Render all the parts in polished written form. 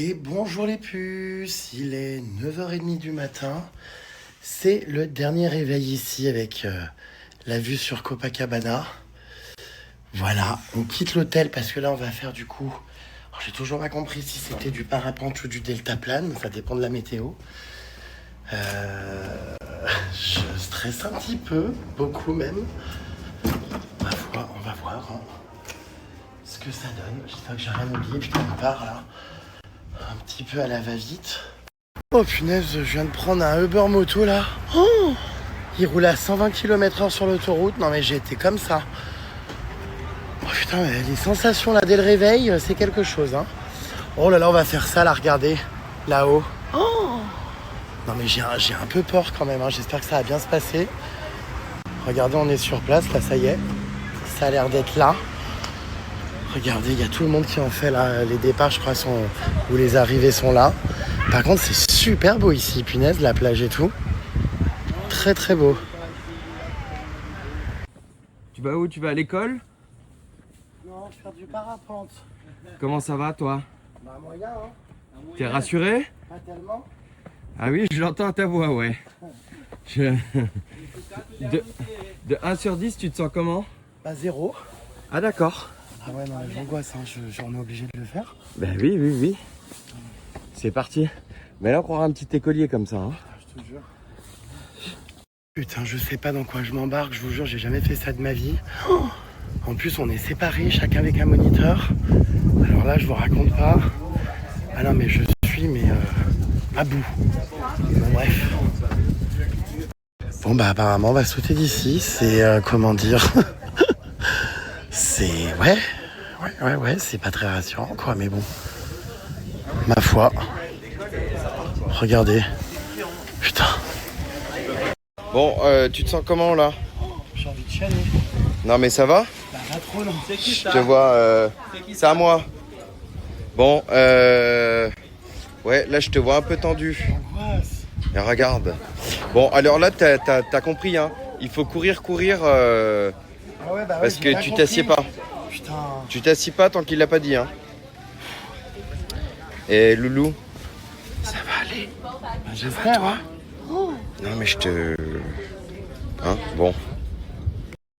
Et bonjour les puces, il est 9h30 du matin. C'est le dernier réveil ici avec la vue sur Copacabana. Voilà, on quitte l'hôtel parce que là on va faire du coup... Alors, j'ai toujours pas compris si c'était du parapente ou du deltaplane, ça dépend de la météo. Je stresse un petit peu, beaucoup même. On va voir hein, ce que ça donne. J'espère que j'ai rien oublié, putain on part là. Un petit peu à la va-vite. Oh punaise, je viens de prendre un Uber moto là. Oh, il roule à 120 km/h sur l'autoroute. Non mais j'ai été comme ça. Oh putain, mais les sensations là dès le réveil, c'est quelque chose hein. Oh là là, on va faire ça là, regardez, là-haut. Oh non mais j'ai un peu peur quand même, hein. J'espère que ça va bien se passer. Regardez, on est sur place, là ça y est. Ça a l'air d'être là. Regardez, il y a tout le monde qui en fait là. Les départs, je crois, ou les arrivées sont là. Par contre, c'est super beau ici, punaise, la plage et tout. Très très beau. Tu vas où? Tu vas à l'école? Non, je fais du parapente. Comment ça va toi? Bah moyen, hein. T'es rassuré? Pas tellement. Ah oui, je l'entends à ta voix, ouais. De 1 sur 10, tu te sens comment? Bah 0. Ah d'accord. Ah ouais, non, j'angoisse, hein. On est obligé de le faire. Ben oui. C'est parti. Mais là, on croirait un petit écolier comme ça. Hein. Je te jure. Putain, je sais pas dans quoi je m'embarque, je vous jure, j'ai jamais fait ça de ma vie. Oh, en plus, on est séparés, chacun avec un moniteur. Alors là, je vous raconte pas. Ah non, mais je suis à bout. Bon, bref. Bon, bah apparemment, on va sauter d'ici. C'est, comment dire... c'est... Ouais, c'est pas très rassurant, quoi, mais bon. Ma foi. Regardez. Putain. Bon, tu te sens comment là? J'ai envie de chialer. Non mais ça va? Bah, pas trop, non. Je te vois, c'est à moi. Bon, ouais, là je te vois un peu tendu. Angoisse. Et regarde. Bon, alors là, t'as compris, hein. Il faut courir, Ah ouais, bah ouais, parce j'ai que pas tu compris. t'assieds pas. Putain. Tu t'assieds pas tant qu'il l'a pas dit, hein. Et Loulou? Ça va aller. Bah, j'espère, hein. Non mais je te... Hein? Bon.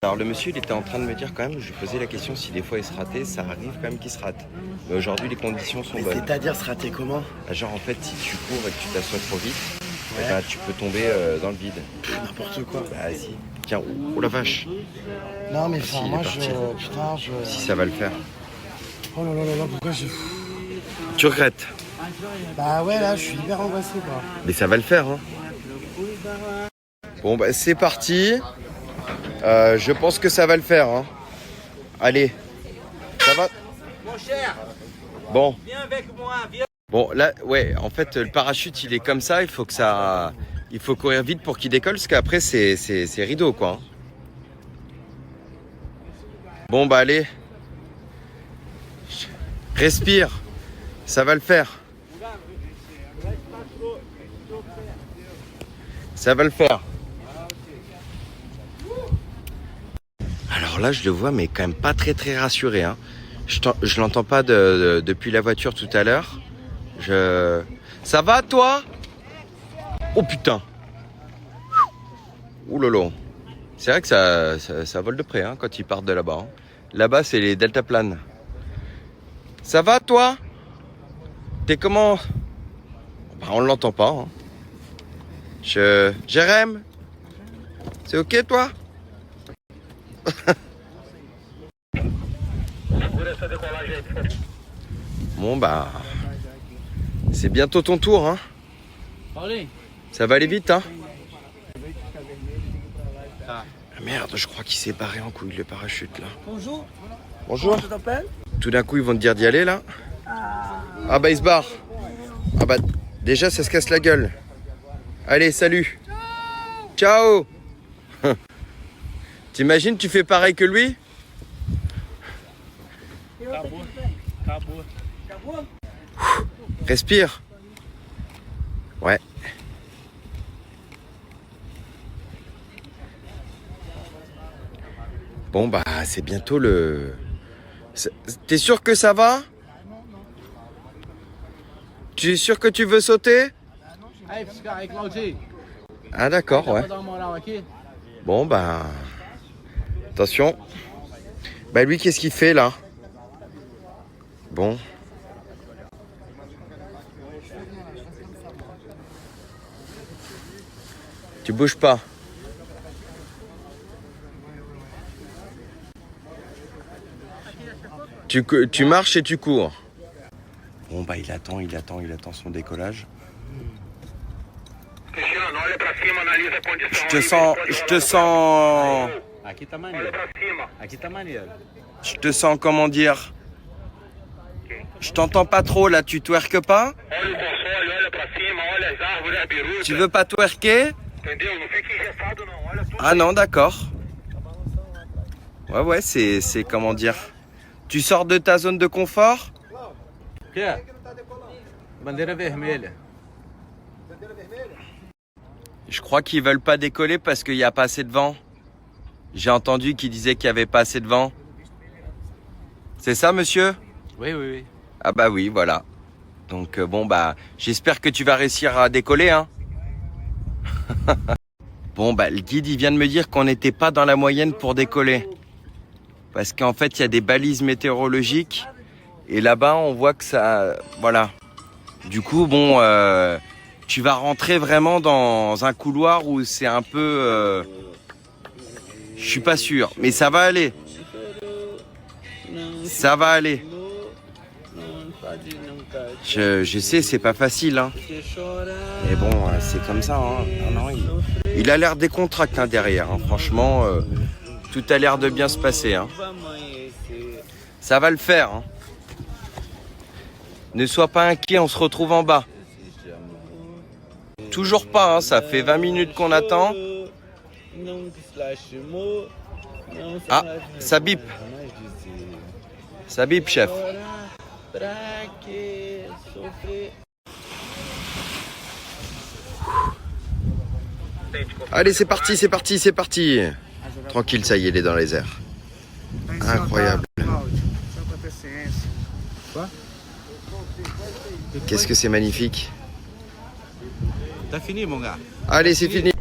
Alors le monsieur il était en train de me dire quand même, je lui posais la question si des fois il se ratait, ça arrive quand même qu'il se rate. Mais aujourd'hui les conditions sont Mais bonnes. c'est-à-dire se rater comment? Genre en fait si tu cours et que tu t'assois trop vite, Ouais. eh ben, tu peux tomber dans le vide. N'importe quoi. Bah si. Tiens, oh la vache. Non mais si, enfin, il est moi parti. putain, Si ça va le faire. Oh là là là là, pourquoi je... Tu regrettes. Bah ouais, là, je suis hyper angoissé, quoi. Mais ça va le faire, hein. Bon bah c'est parti. Je pense que ça va le faire, hein. Allez. Ça va? Mon cher, Bon. viens avec moi, viens. Bon là, ouais, en fait le parachute il est comme ça, il faut courir vite pour qu'il décolle, parce qu'après c'est rideau quoi. Bon bah allez. Respire. Ça va le faire. Ça va le faire. Alors là, je le vois, mais quand même pas très rassuré. Hein. Je l'entends pas depuis la voiture tout à l'heure. Ça va, toi? Oh putain. Ouh lolo. C'est vrai que ça vole de près hein, quand ils partent de là-bas. Hein. Là-bas, c'est les deltaplanes. Ça va, toi? T'es comment? Bah, on l'entend pas. Hein. Jérém? C'est ok, toi? Bon bah c'est bientôt ton tour hein. Ça va aller vite hein. Ah merde, je crois qu'il s'est barré en couille le parachute là. Bonjour. Bonjour. Tu t'appelles? Tout d'un coup ils vont te dire d'y aller là. Ah bah il se barre. Ah bah déjà ça se casse la gueule. Allez salut. Ciao. T'imagines tu fais pareil que lui? Respire. Ouais. Bon bah c'est bientôt le... T'es sûr que ça va? Tu es sûr que tu veux sauter? Hey, fica aí, Claudinho. Ah d'accord, ouais. Vou dar uma moral aqui. Bon, bah... Attention. Bah lui, qu'est-ce qu'il fait là? Bon. Tu bouges pas. Tu marches et tu cours. Bon bah il attend son décollage. Cristiano, olha pra cima, analisa a condição. Je te sens... Aqui tá Olha maneiro. pra cima. Aqui tá maneiro. Je te sens, comment dire? Je t'entends pas trop là, tu twerques pas? Olha o console, olha pra cima, olha as árvores, a biruta. Tu veux pas twerker? Entendeu? Não fica engessado não, olha tudo. Ah non, d'accord. Ouais, c'est comment dire? Tu sors de ta zone de confort? O quê? Bandeira vermelha. Je crois qu'ils veulent pas décoller parce qu'il n'y a pas assez de vent. J'ai entendu qu'ils disaient qu'il n'y avait pas assez de vent. C'est ça, monsieur? Oui, oui, oui. Ah bah oui, voilà. Donc bon, bah, j'espère que tu vas réussir à décoller, hein. Bon, bah, le guide, il vient de me dire qu'on n'était pas dans la moyenne pour décoller. Parce qu'en fait, il y a des balises météorologiques. Et là-bas, on voit que ça... Voilà. Du coup, bon, tu vas rentrer vraiment dans un couloir où c'est un peu... je suis pas sûr, mais ça va aller. Ça va aller. Je sais, c'est pas facile, hein. Mais bon, c'est comme ça, hein. Non, il a l'air décontracté hein, derrière, hein. Franchement, tout a l'air de bien se passer, hein. Ça va le faire, hein. Ne sois pas inquiet, on se retrouve en bas. Toujours pas, hein, ça fait 20 minutes qu'on attend. Ah, ça bip. Ça bip, chef. Allez, c'est parti, c'est parti, c'est parti. Tranquille, ça y est, il est dans les airs. Incroyable. Qu'est-ce que c'est magnifique. Tá fini, mon gars. Allez, c'est fini.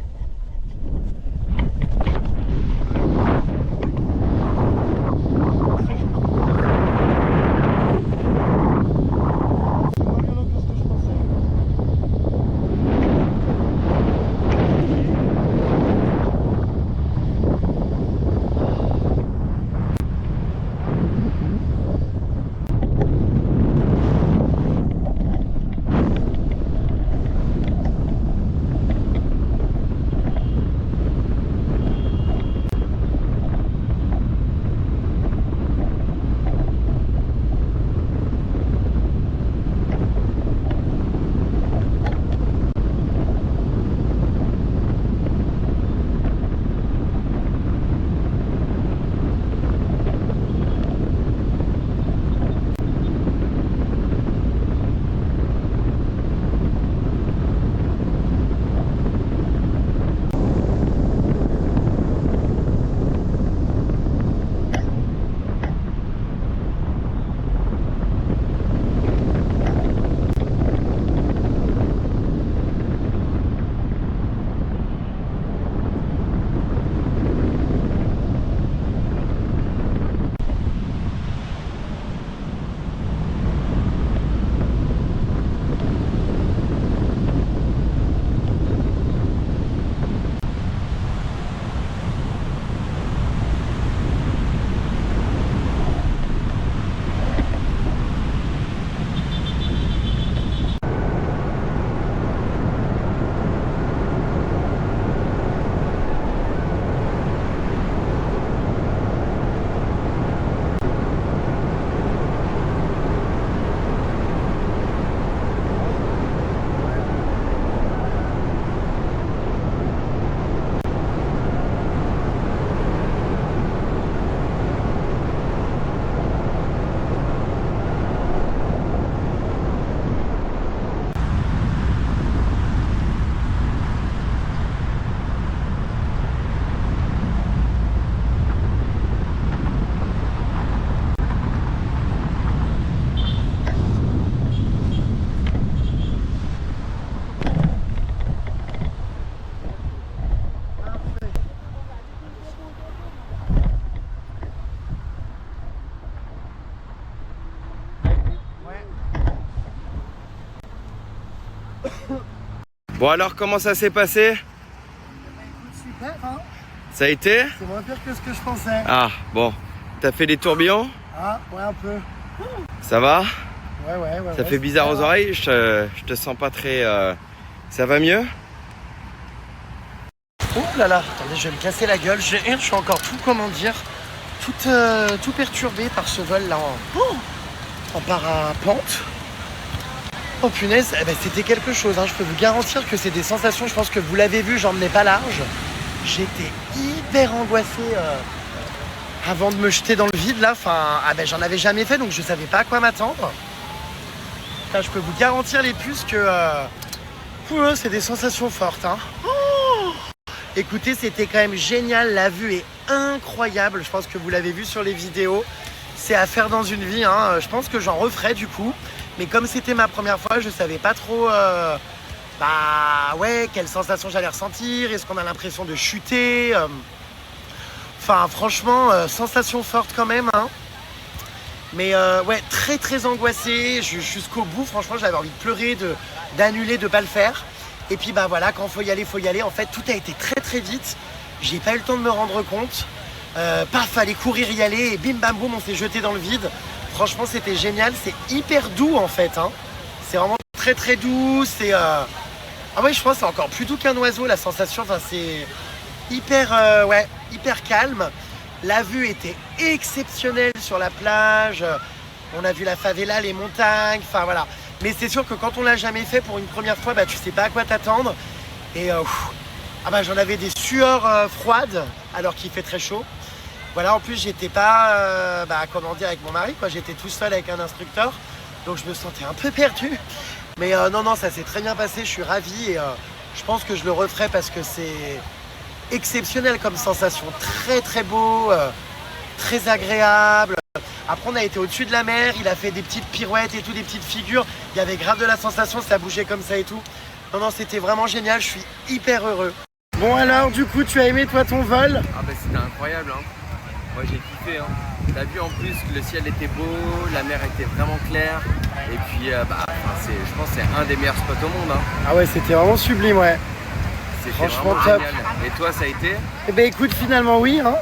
Bon alors, comment ça s'est passé? Super, hein? Ça a été? C'est moins pire que ce que je pensais. Ah, bon. T'as fait des tourbillons? Ah, ouais, un peu. Ça va? Ouais. Ça fait bizarre aux oreilles? Je te sens pas très... Ça va mieux? Oh là là, attendez, je vais me casser la gueule. Je suis encore tout, comment dire, tout perturbé par ce vol là en parapente. Oh punaise, eh ben, c'était quelque chose, hein. Je peux vous garantir que c'est des sensations, je pense que vous l'avez vu, j'en menais pas large. J'étais hyper angoissé avant de me jeter dans le vide là. Enfin, j'en avais jamais fait donc je savais pas à quoi m'attendre. Là, je peux vous garantir les puces que c'est des sensations fortes, hein. Écoutez, c'était quand même génial, la vue est incroyable, je pense que vous l'avez vu sur les vidéos. C'est à faire dans une vie, hein. Je pense que j'en referai du coup. Mais comme c'était ma première fois, je savais pas trop quelle sensation j'allais ressentir, est-ce qu'on a l'impression de chuter. Enfin franchement, sensation forte quand même, hein. Mais très très angoissé, jusqu'au bout, franchement j'avais envie de pleurer, d'annuler, de pas le faire. Et puis voilà, quand faut y aller, faut y aller. En fait, tout a été très très vite. J'ai pas eu le temps de me rendre compte. Fallait courir y aller et bim bam boum, on s'est jeté dans le vide. Franchement, c'était génial. C'est hyper doux en fait, hein. C'est vraiment très très doux. C'est je pense que c'est encore plus doux qu'un oiseau la sensation. Enfin, c'est hyper calme. La vue était exceptionnelle sur la plage. On a vu la favela, les montagnes. Enfin voilà. Mais c'est sûr que quand on l'a jamais fait pour une première fois, tu sais pas à quoi t'attendre. Et j'en avais des sueurs froides alors qu'il fait très chaud. Voilà, en plus j'étais pas avec mon mari, quoi. J'étais tout seul avec un instructeur. Donc je me sentais un peu perdu. Mais non, ça s'est très bien passé, je suis ravi et je pense que je le referai parce que c'est exceptionnel comme sensation. Très très beau, très agréable. Après on a été au-dessus de la mer, il a fait des petites pirouettes et tout, des petites figures. Il y avait grave de la sensation, ça bougeait comme ça et tout. Non, c'était vraiment génial, je suis hyper heureux. Bon alors, du coup, tu as aimé toi ton vol? C'était incroyable, hein. Moi j'ai kiffé, hein. T'as vu en plus que le ciel était beau, la mer était vraiment claire. Et puis je pense que c'est un des meilleurs spots au monde, hein. Ah ouais, c'était vraiment sublime, ouais. C'était franchement vraiment top. Génial. Et toi ça a été? Eh ben écoute, finalement oui, hein.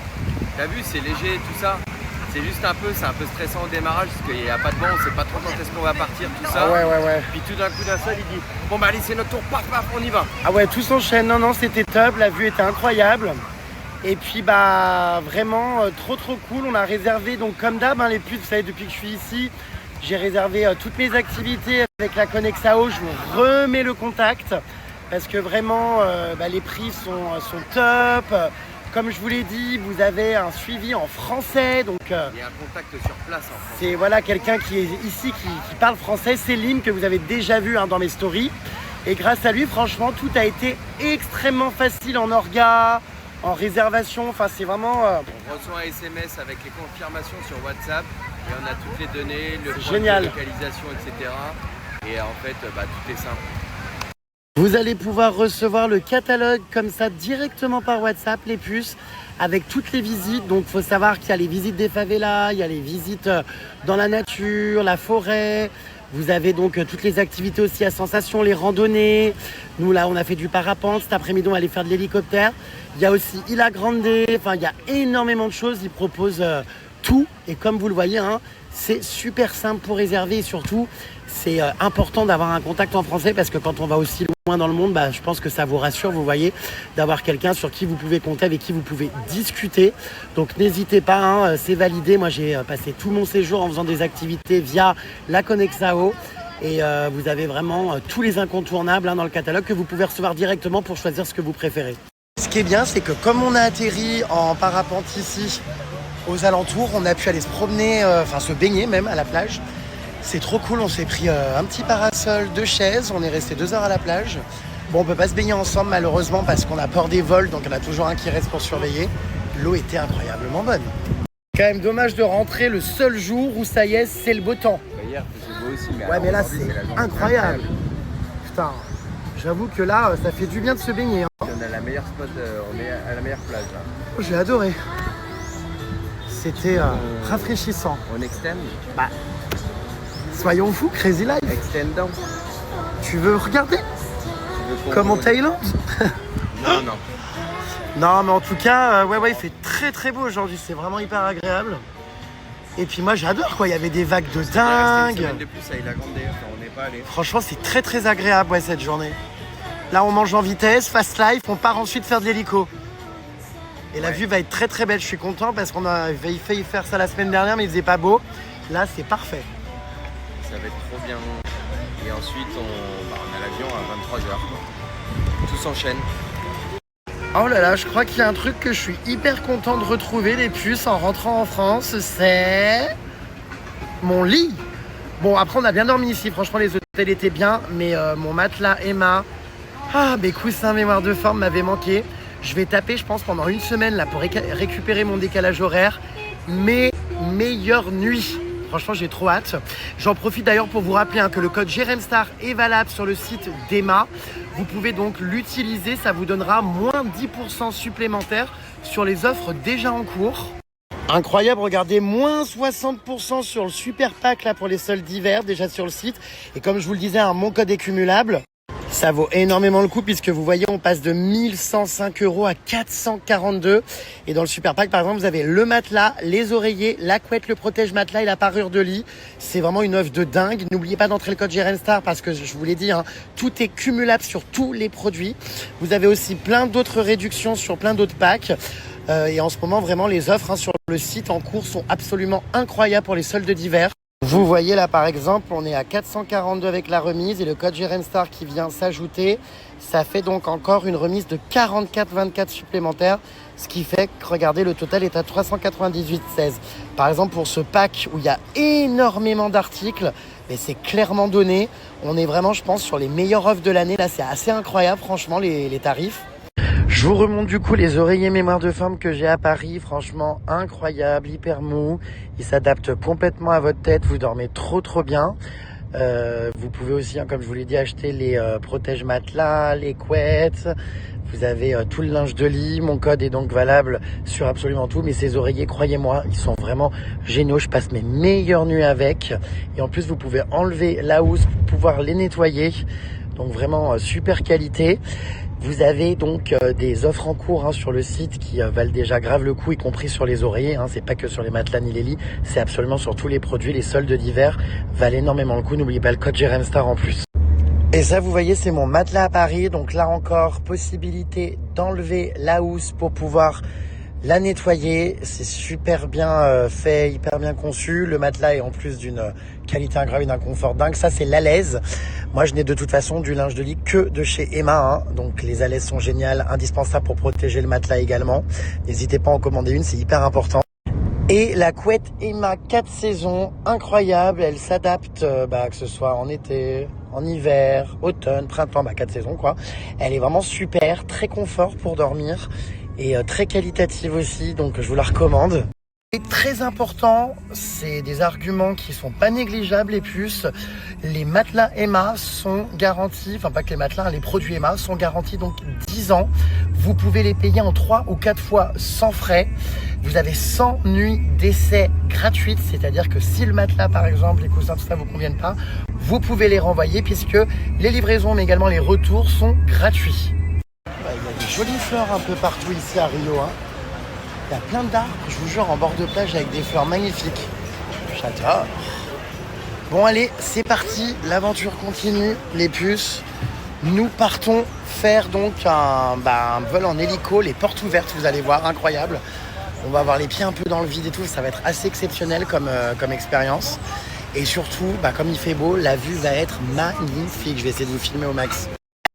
T'as vu, c'est léger tout ça. C'est juste c'est un peu stressant au démarrage parce qu'il n'y a pas de vent, on sait pas trop quand est-ce qu'on va partir, tout ça. Ah ouais. Puis tout d'un coup d'un seul, il dit bon allez, c'est notre tour, paf, on y va. Ah ouais, tout s'enchaîne. Non, c'était top, la vue était incroyable. Et puis vraiment trop cool. On a réservé, donc comme d'hab, les puces, vous savez, depuis que je suis ici, j'ai réservé toutes mes activités avec la Conexao. Je vous remets le contact parce que vraiment les prix sont top. Comme je vous l'ai dit, vous avez un suivi en français, donc il y a un contact sur place en français. C'est quelqu'un qui est ici qui parle français, Céline, que vous avez déjà vu dans mes stories. Et grâce à lui, franchement, tout a été extrêmement facile en orga, en réservation. Enfin, c'est vraiment. On reçoit un SMS avec les confirmations sur WhatsApp et on a toutes les données, le point génial. De localisation, etc. Et en fait, tout est simple. Vous allez pouvoir recevoir le catalogue comme ça directement par WhatsApp, les puces, avec toutes les visites. Donc il faut savoir qu'il y a les visites des favelas, il y a les visites dans la nature, la forêt. Vous avez donc toutes les activités aussi à sensation, les randonnées. Nous là, on a fait du parapente. Cet après-midi, on va aller faire de l'hélicoptère. Il y a aussi Isla Grande. Enfin, il y a énormément de choses. Ils proposent tout. Et comme vous le voyez, hein, c'est super simple pour réserver et surtout, c'est important d'avoir un contact en français parce que quand on va aussi loin dans le monde, je pense que ça vous rassure, vous voyez, d'avoir quelqu'un sur qui vous pouvez compter, avec qui vous pouvez discuter. Donc n'hésitez pas, hein, c'est validé. Moi, j'ai passé tout mon séjour en faisant des activités via la Conexao. Et vous avez vraiment tous les incontournables dans le catalogue que vous pouvez recevoir directement pour choisir ce que vous préférez. Ce qui est bien, c'est que comme on a atterri en parapente ici, aux alentours, on a pu aller se promener, se baigner même à la plage. C'est trop cool, on s'est pris un petit parasol, 2 chaises, on est resté 2 heures à la plage. Bon, on peut pas se baigner ensemble malheureusement parce qu'on a peur des vols, donc il y en a toujours un qui reste pour surveiller. L'eau était incroyablement bonne. Quand même dommage de rentrer le seul jour où ça y est, c'est le beau temps. Hier, c'est beau aussi, mais ouais, mais là c'est incroyable. Putain, j'avoue que là, ça fait du bien de se baigner. Hein. On a la meilleure spot, on est à la meilleure plage là. J'ai adoré. C'était rafraîchissant. On extend? Soyons fous, Crazy Life. Extendant. Tu veux regarder? Comme en Thaïlande. Non, non. Non, mais en tout cas, ouais, il fait très très beau aujourd'hui. C'est vraiment hyper agréable. Et puis moi, j'adore quoi. Il y avait des vagues de dingue. Une semaine de plus à Isla Grande, enfin, on n'est pas allé. Franchement, c'est très très agréable ouais, cette journée. Là, on mange en vitesse, fast life. On part ensuite faire de l'hélico. Et la vue va être très très belle. Je suis content parce qu'on a failli faire ça la semaine dernière, mais il faisait pas beau. Là, c'est parfait. Ça va être trop bien. Et ensuite, on a l'avion à 23h. Tout s'enchaîne. Oh là là, je crois qu'il y a un truc que je suis hyper content de retrouver, les puces, en rentrant en France, c'est mon lit. Bon, après, on a bien dormi ici. Franchement, les hôtels étaient bien, mais mon matelas Emma, mes coussins mémoire de forme m'avaient manqué. Je vais taper, je pense, pendant une semaine là pour récupérer mon décalage horaire. Mes meilleures nuits. Franchement, j'ai trop hâte. J'en profite d'ailleurs pour vous rappeler que le code JREMSTAR est valable sur le site d'Emma. Vous pouvez donc l'utiliser, ça vous donnera moins 10% supplémentaire sur les offres déjà en cours. Incroyable, regardez, moins 60% sur le super pack là pour les soldes d'hiver déjà sur le site. Et comme je vous le disais, mon code est cumulable. Ça vaut énormément le coup puisque vous voyez, on passe de 1105 € à 442. Et dans le super pack, par exemple, vous avez le matelas, les oreillers, la couette, le protège-matelas et la parure de lit. C'est vraiment une offre de dingue. N'oubliez pas d'entrer le code JREMSTAR parce que je vous l'ai dit, tout est cumulable sur tous les produits. Vous avez aussi plein d'autres réductions sur plein d'autres packs. Et en ce moment, vraiment, les offres sur le site en cours sont absolument incroyables pour les soldes d'hiver. Vous voyez là par exemple, on est à 442 avec la remise et le code JREMSTAR qui vient s'ajouter. Ça fait donc encore une remise de 44,24 supplémentaires. Ce qui fait que, regardez, le total est à 398,16. Par exemple, pour ce pack où il y a énormément d'articles, mais c'est clairement donné. On est vraiment, je pense, sur les meilleures offres de l'année. Là, c'est assez incroyable, franchement, les tarifs. Je vous remonte du coup les oreillers mémoire de forme que j'ai à Paris. Franchement, incroyable, hyper mou. Ils s'adaptent complètement à votre tête. Vous dormez trop bien. Vous pouvez aussi, comme je vous l'ai dit, acheter les protège-matelas, les couettes. Vous avez tout le linge de lit. Mon code est donc valable sur absolument tout. Mais ces oreillers, croyez-moi, ils sont vraiment géniaux. Je passe mes meilleures nuits avec. Et en plus, vous pouvez enlever la housse pour pouvoir les nettoyer. Donc vraiment super qualité. Vous avez donc des offres en cours sur le site qui valent déjà grave le coup, y compris sur les oreillers. C'est pas que sur les matelas ni les lits, c'est absolument sur tous les produits. Les soldes d'hiver valent énormément le coup. N'oubliez pas le code JREMSTAR en plus. Et ça, vous voyez, c'est mon matelas à Paris. Donc là encore, possibilité d'enlever la housse pour pouvoir la nettoyer. C'est super bien fait, hyper bien conçu. Le matelas est en plus d'une qualité incroyable, d'un confort dingue. Ça, c'est l'Alaise. Moi, je n'ai de toute façon du linge de lit que de chez Emma. Donc les Alaises sont géniales, indispensables pour protéger le matelas également. N'hésitez pas à en commander une, c'est hyper important. Et la couette Emma 4 saisons, incroyable. Elle s'adapte, que ce soit en été, en hiver, automne, printemps, 4 saisons quoi. Elle est vraiment super, très confort pour dormir et très qualitative aussi. Donc je vous la recommande. Et très important, c'est des arguments qui sont pas négligeables les puces. Les matelas Emma sont garantis, enfin pas que les matelas, les produits Emma sont garantis donc 10 ans. Vous pouvez les payer en 3 ou 4 fois sans frais. Vous avez 100 nuits d'essai gratuites, c'est-à-dire que si le matelas par exemple, les coussins, tout ça vous conviennent pas, vous pouvez les renvoyer puisque les livraisons mais également les retours sont gratuits. Il y a des jolies fleurs un peu partout ici à Rio. Il y a plein d'arbres, je vous jure, en bord de plage avec des fleurs magnifiques. J'adore. Bon allez, c'est parti, l'aventure continue, les puces. Nous partons faire donc un vol en hélico, les portes ouvertes, vous allez voir, incroyable. On va avoir les pieds un peu dans le vide et tout, ça va être assez exceptionnel comme expérience. Et surtout, comme il fait beau, la vue va être magnifique. Je vais essayer de vous filmer au max.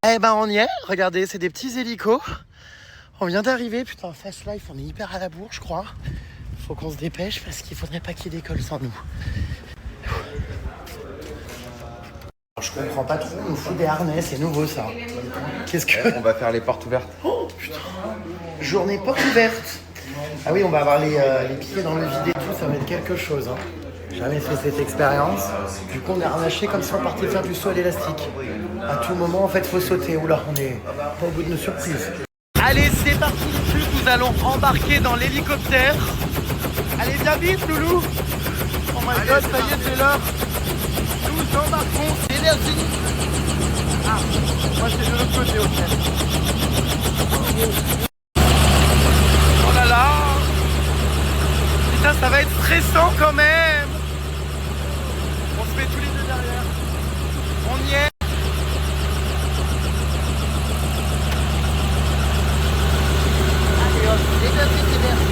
On y est, regardez, c'est des petits hélicos. On vient d'arriver, putain, Fast Life, on est hyper à la bourre, je crois. Faut qu'on se dépêche parce qu'il faudrait pas qu'il décolle sans nous. Je comprends pas trop, on nous fout des harnais, c'est nouveau ça. Qu'est-ce que... On va faire les portes ouvertes. Oh putain, journée porte ouverte. Ah oui, on va avoir les pieds dans le vide et tout, ça va être quelque chose. Jamais fait cette expérience. Du coup, on est harnaché comme si on partait faire du saut à l'élastique. À tout moment, en fait, faut sauter. Oula, on est pas au bout de nos surprises. Allez, c'est parti, nous allons embarquer dans l'hélicoptère. Allez, viens vite, loulou. Oh my god, ça y est, c'est l'heure. Nous embarquons, c'est l'énergie. Ah, moi c'est de l'autre côté, ok. Oh là là. Putain, ça va être stressant quand même. On se met tous les deux derrière. On y est. Allez hop, les deux c'est verti.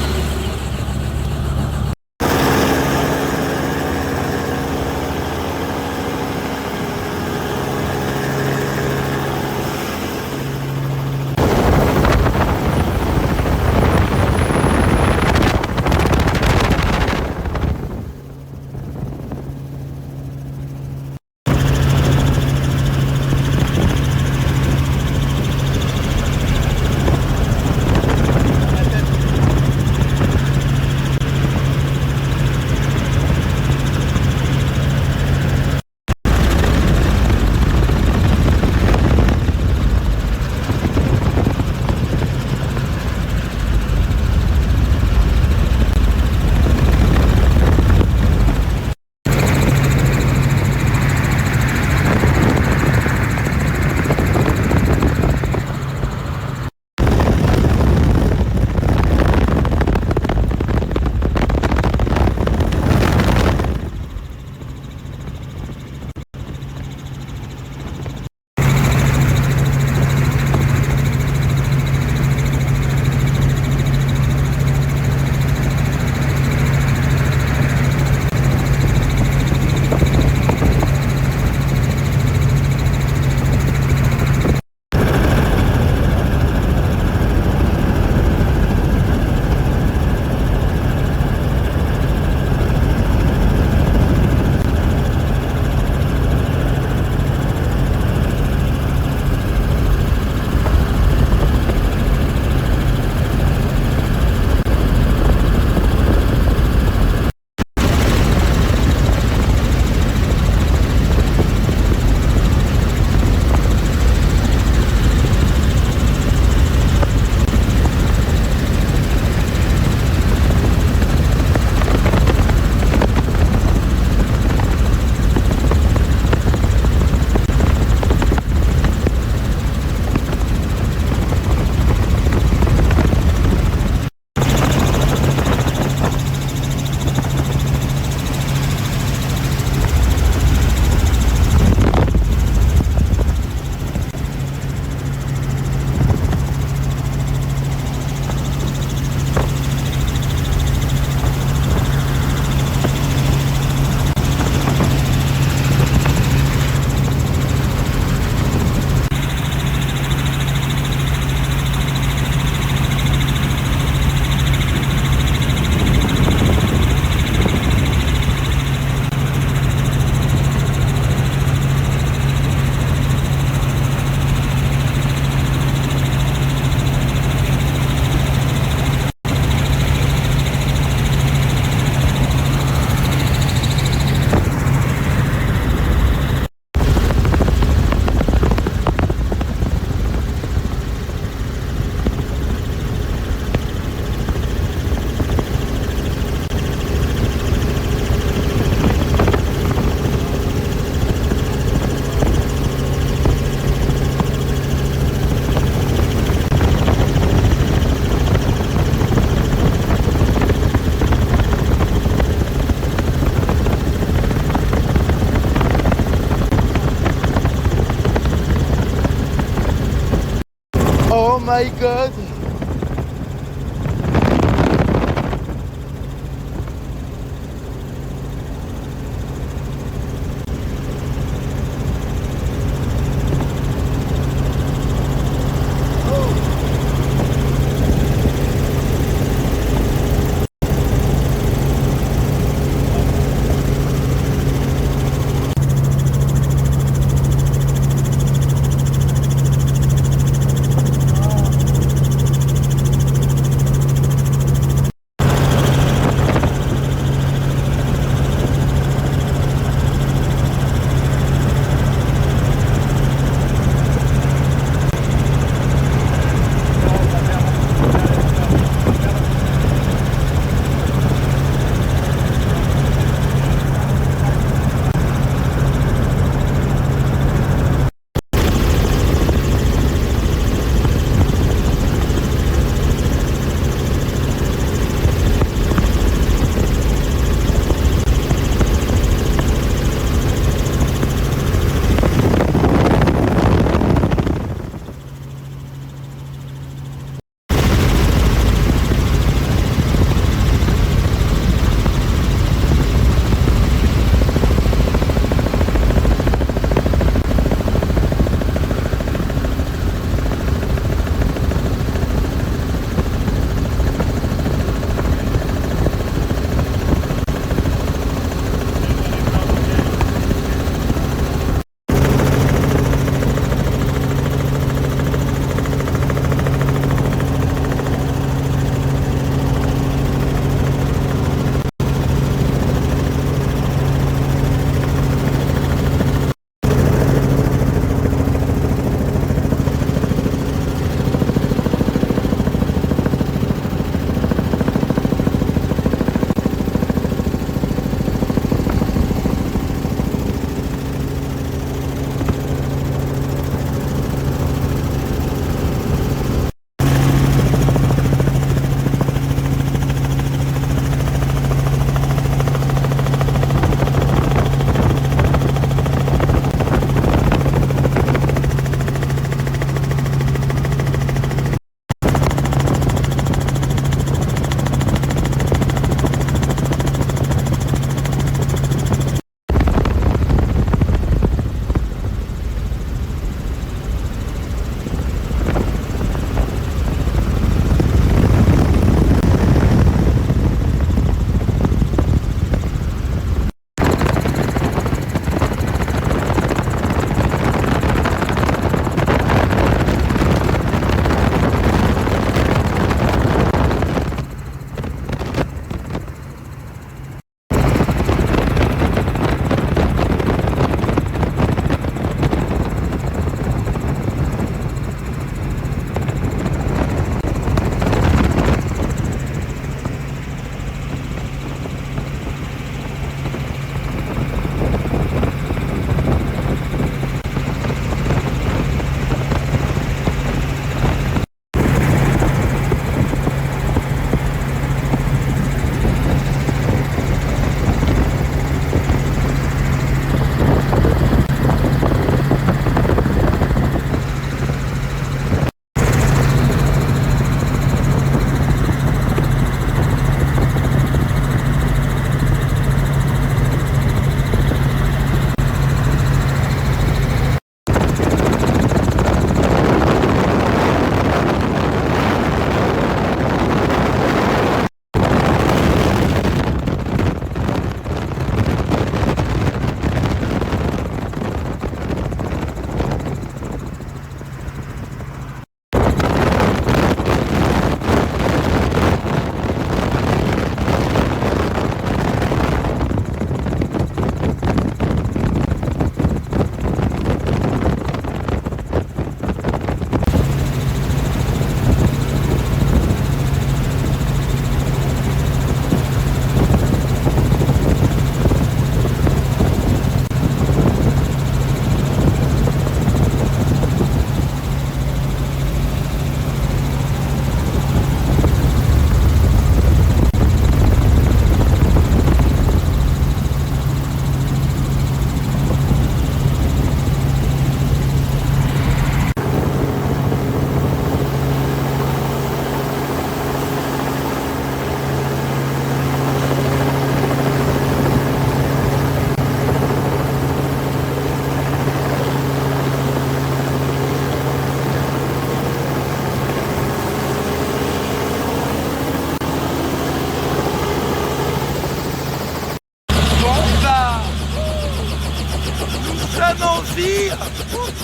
Oh my god.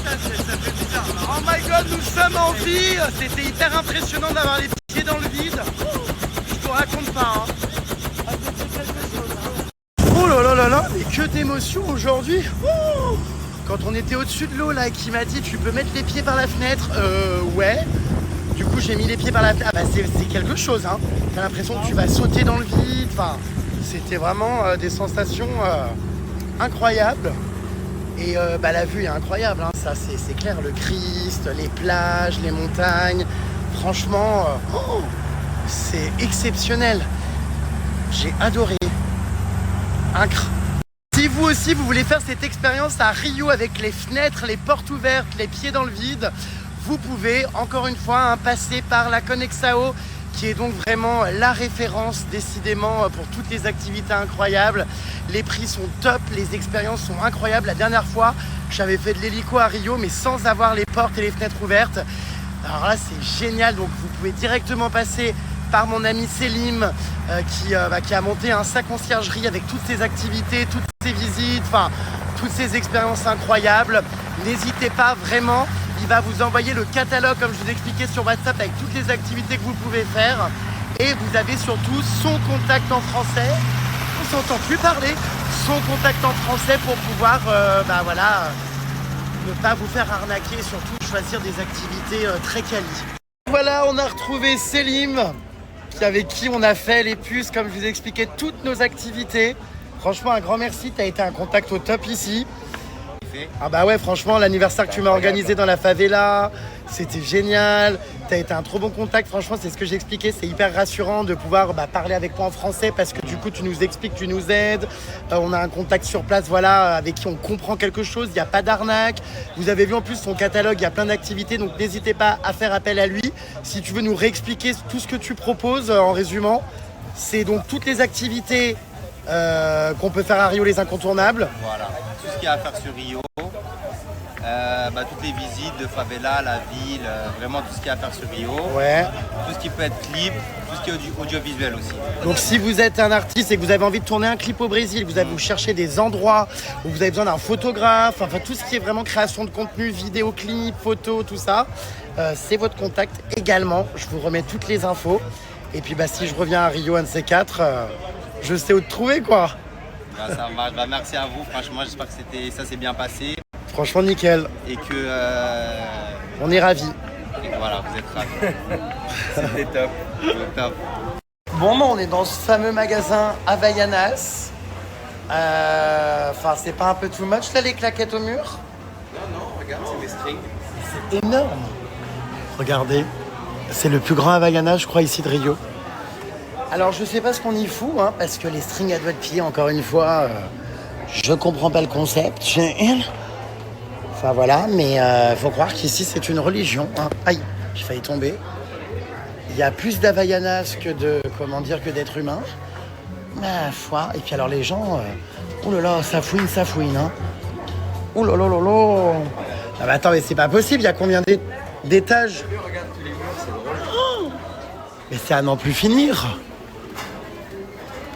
Ça fait bizarre. Oh my god, nous sommes en vie. C'était hyper impressionnant d'avoir les pieds dans le vide. Je te raconte pas. Hein. Ah, c'était quelque chose, hein. Oh là là là là, mais que d'émotions aujourd'hui. Oh, quand on était au-dessus de l'eau là et qui m'a dit tu peux mettre les pieds par la fenêtre. Ouais. Du coup j'ai mis les pieds par la fenêtre. Ah bah c'est quelque chose hein. T'as l'impression que tu vas sauter dans le vide. Enfin, c'était vraiment des sensations incroyables. Et bah, la vue est incroyable, hein. Ça c'est clair, le Christ, les plages, les montagnes, franchement, c'est exceptionnel. J'ai adoré. Incre. Si vous aussi vous voulez faire cette expérience à Rio avec les fenêtres, les portes ouvertes, les pieds dans le vide, vous pouvez encore une fois passer par la Conexao, qui est donc vraiment la référence décidément pour toutes les activités incroyables. Les prix sont top, les expériences sont incroyables. La dernière fois, j'avais fait de l'hélico à Rio, mais sans avoir les portes et les fenêtres ouvertes. Alors là, c'est génial. Donc vous pouvez directement passer par mon ami Selim, qui a monté un sac conciergerie avec toutes ces activités, toutes ces visites, enfin, toutes ces expériences incroyables. N'hésitez pas vraiment. Il va vous envoyer le catalogue, comme je vous expliquais sur WhatsApp, avec toutes les activités que vous pouvez faire. Et vous avez surtout son contact en français. On s'entend plus parler. Son contact en français pour pouvoir ne pas vous faire arnaquer et surtout choisir des activités très quali. Voilà, on a retrouvé Selim, avec qui on a fait les puces, comme je vous ai expliqué, toutes nos activités. Franchement, un grand merci. Tu as été un contact au top ici. Ah bah ouais, franchement, l'anniversaire que tu m'as organisé dans la favela, c'était génial. Tu as été un trop bon contact, franchement, c'est ce que j'ai expliqué. C'est hyper rassurant de pouvoir parler avec toi en français parce que du coup, tu nous expliques, tu nous aides. On a un contact sur place, voilà, avec qui on comprend quelque chose. Il n'y a pas d'arnaque. Vous avez vu en plus son catalogue, il y a plein d'activités, donc n'hésitez pas à faire appel à lui. Si tu veux nous réexpliquer tout ce que tu proposes en résumant, c'est donc toutes les activités qu'on peut faire à Rio, les incontournables. Voilà, tout ce qu'il y a à faire sur Rio, toutes les visites de favela, la ville, vraiment tout ce qu'il y a à faire sur Rio. Ouais. Tout ce qui peut être clip, tout ce qui est audiovisuel aussi. Donc si vous êtes un artiste et que vous avez envie de tourner un clip au Brésil, vous cherchez des endroits où vous avez besoin d'un photographe, enfin tout ce qui est vraiment création de contenu, vidéoclip, photo, tout ça, c'est votre contact également. Je vous remets toutes les infos. Et puis si je reviens à Rio, un de ces quatre, je sais où te trouver quoi. Ça marche. Merci à vous, franchement, j'espère que ça s'est bien passé. Franchement nickel. Et que... On est ravis. Et que voilà, vous êtes ravis. C'était top. Top. Bon, on est dans ce fameux magasin Havaianas. C'est pas un peu too much là, les claquettes au mur? Non, regarde, c'est des strings. C'est énorme. Regardez, c'est le plus grand Havaianas, je crois, ici de Rio. Alors, je sais pas ce qu'on y fout, hein, parce que les strings à doigts de pied, encore une fois, je comprends pas le concept. Enfin voilà, mais faut croire qu'ici c'est une religion. Hein. Aïe, j'ai failli tomber. Il y a plus d'Havaianas que d'êtres humains. Ma foi. Et puis alors les gens, oh là là, ça fouine. Hein. Oh là là là là. Ah bah attends, mais c'est pas possible. Il y a combien d'étages? Oh, mais c'est à n'en plus finir.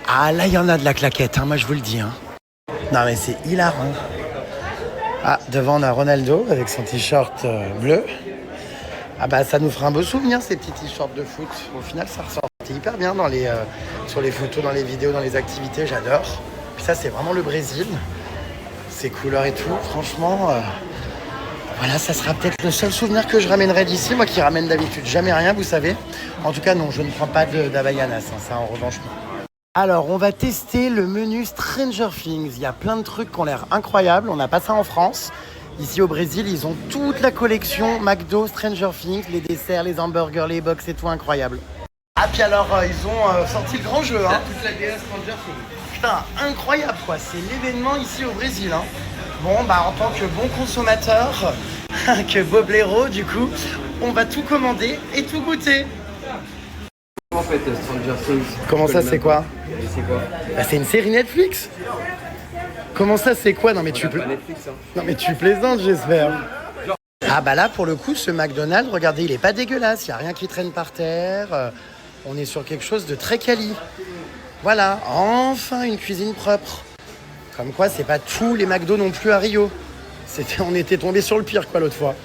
Ah là, il y en a de la claquette, hein, moi je vous le dis. Hein. Non mais c'est hilarant. Ah, devant on a Ronaldo avec son t-shirt bleu. Ah bah ça nous fera un beau souvenir ces petits t-shirts de foot. Au final ça ressortait hyper bien sur les photos, dans les vidéos, dans les activités, j'adore. Puis ça c'est vraiment le Brésil. Ces couleurs et tout, franchement. Voilà, ça sera peut-être le seul souvenir que je ramènerai d'ici. Moi qui ramène d'habitude jamais rien, vous savez. En tout cas non, je ne prends pas d'Havaianas, hein, ça en revanche non. Alors, on va tester le menu Stranger Things. Il y a plein de trucs qui ont l'air incroyables. On n'a pas ça en France. Ici au Brésil, ils ont toute la collection McDo, Stranger Things, les desserts, les hamburgers, les box et tout, incroyable. Ah, puis alors, ils ont sorti le grand jeu. Hein. Toute la DS Stranger Things. Putain, incroyable quoi. C'est l'événement ici au Brésil. Hein. Bon, en tant que bon consommateur, que boblero, du coup, on va tout commander et tout goûter. En fait, Stranger Things. Comment ça, c'est quoi? C'est quoi? C'est une série Netflix. Comment ça, c'est quoi? Non mais tu Netflix, hein. Non mais tu plaisantes, j'espère. Ah bah là, pour le coup, ce McDonald's, regardez, il est pas dégueulasse. Il n'y a rien qui traîne par terre. On est sur quelque chose de très quali. Voilà, enfin une cuisine propre. Comme quoi, c'est pas tous les McDo non plus à Rio. On était tombé sur le pire quoi l'autre fois.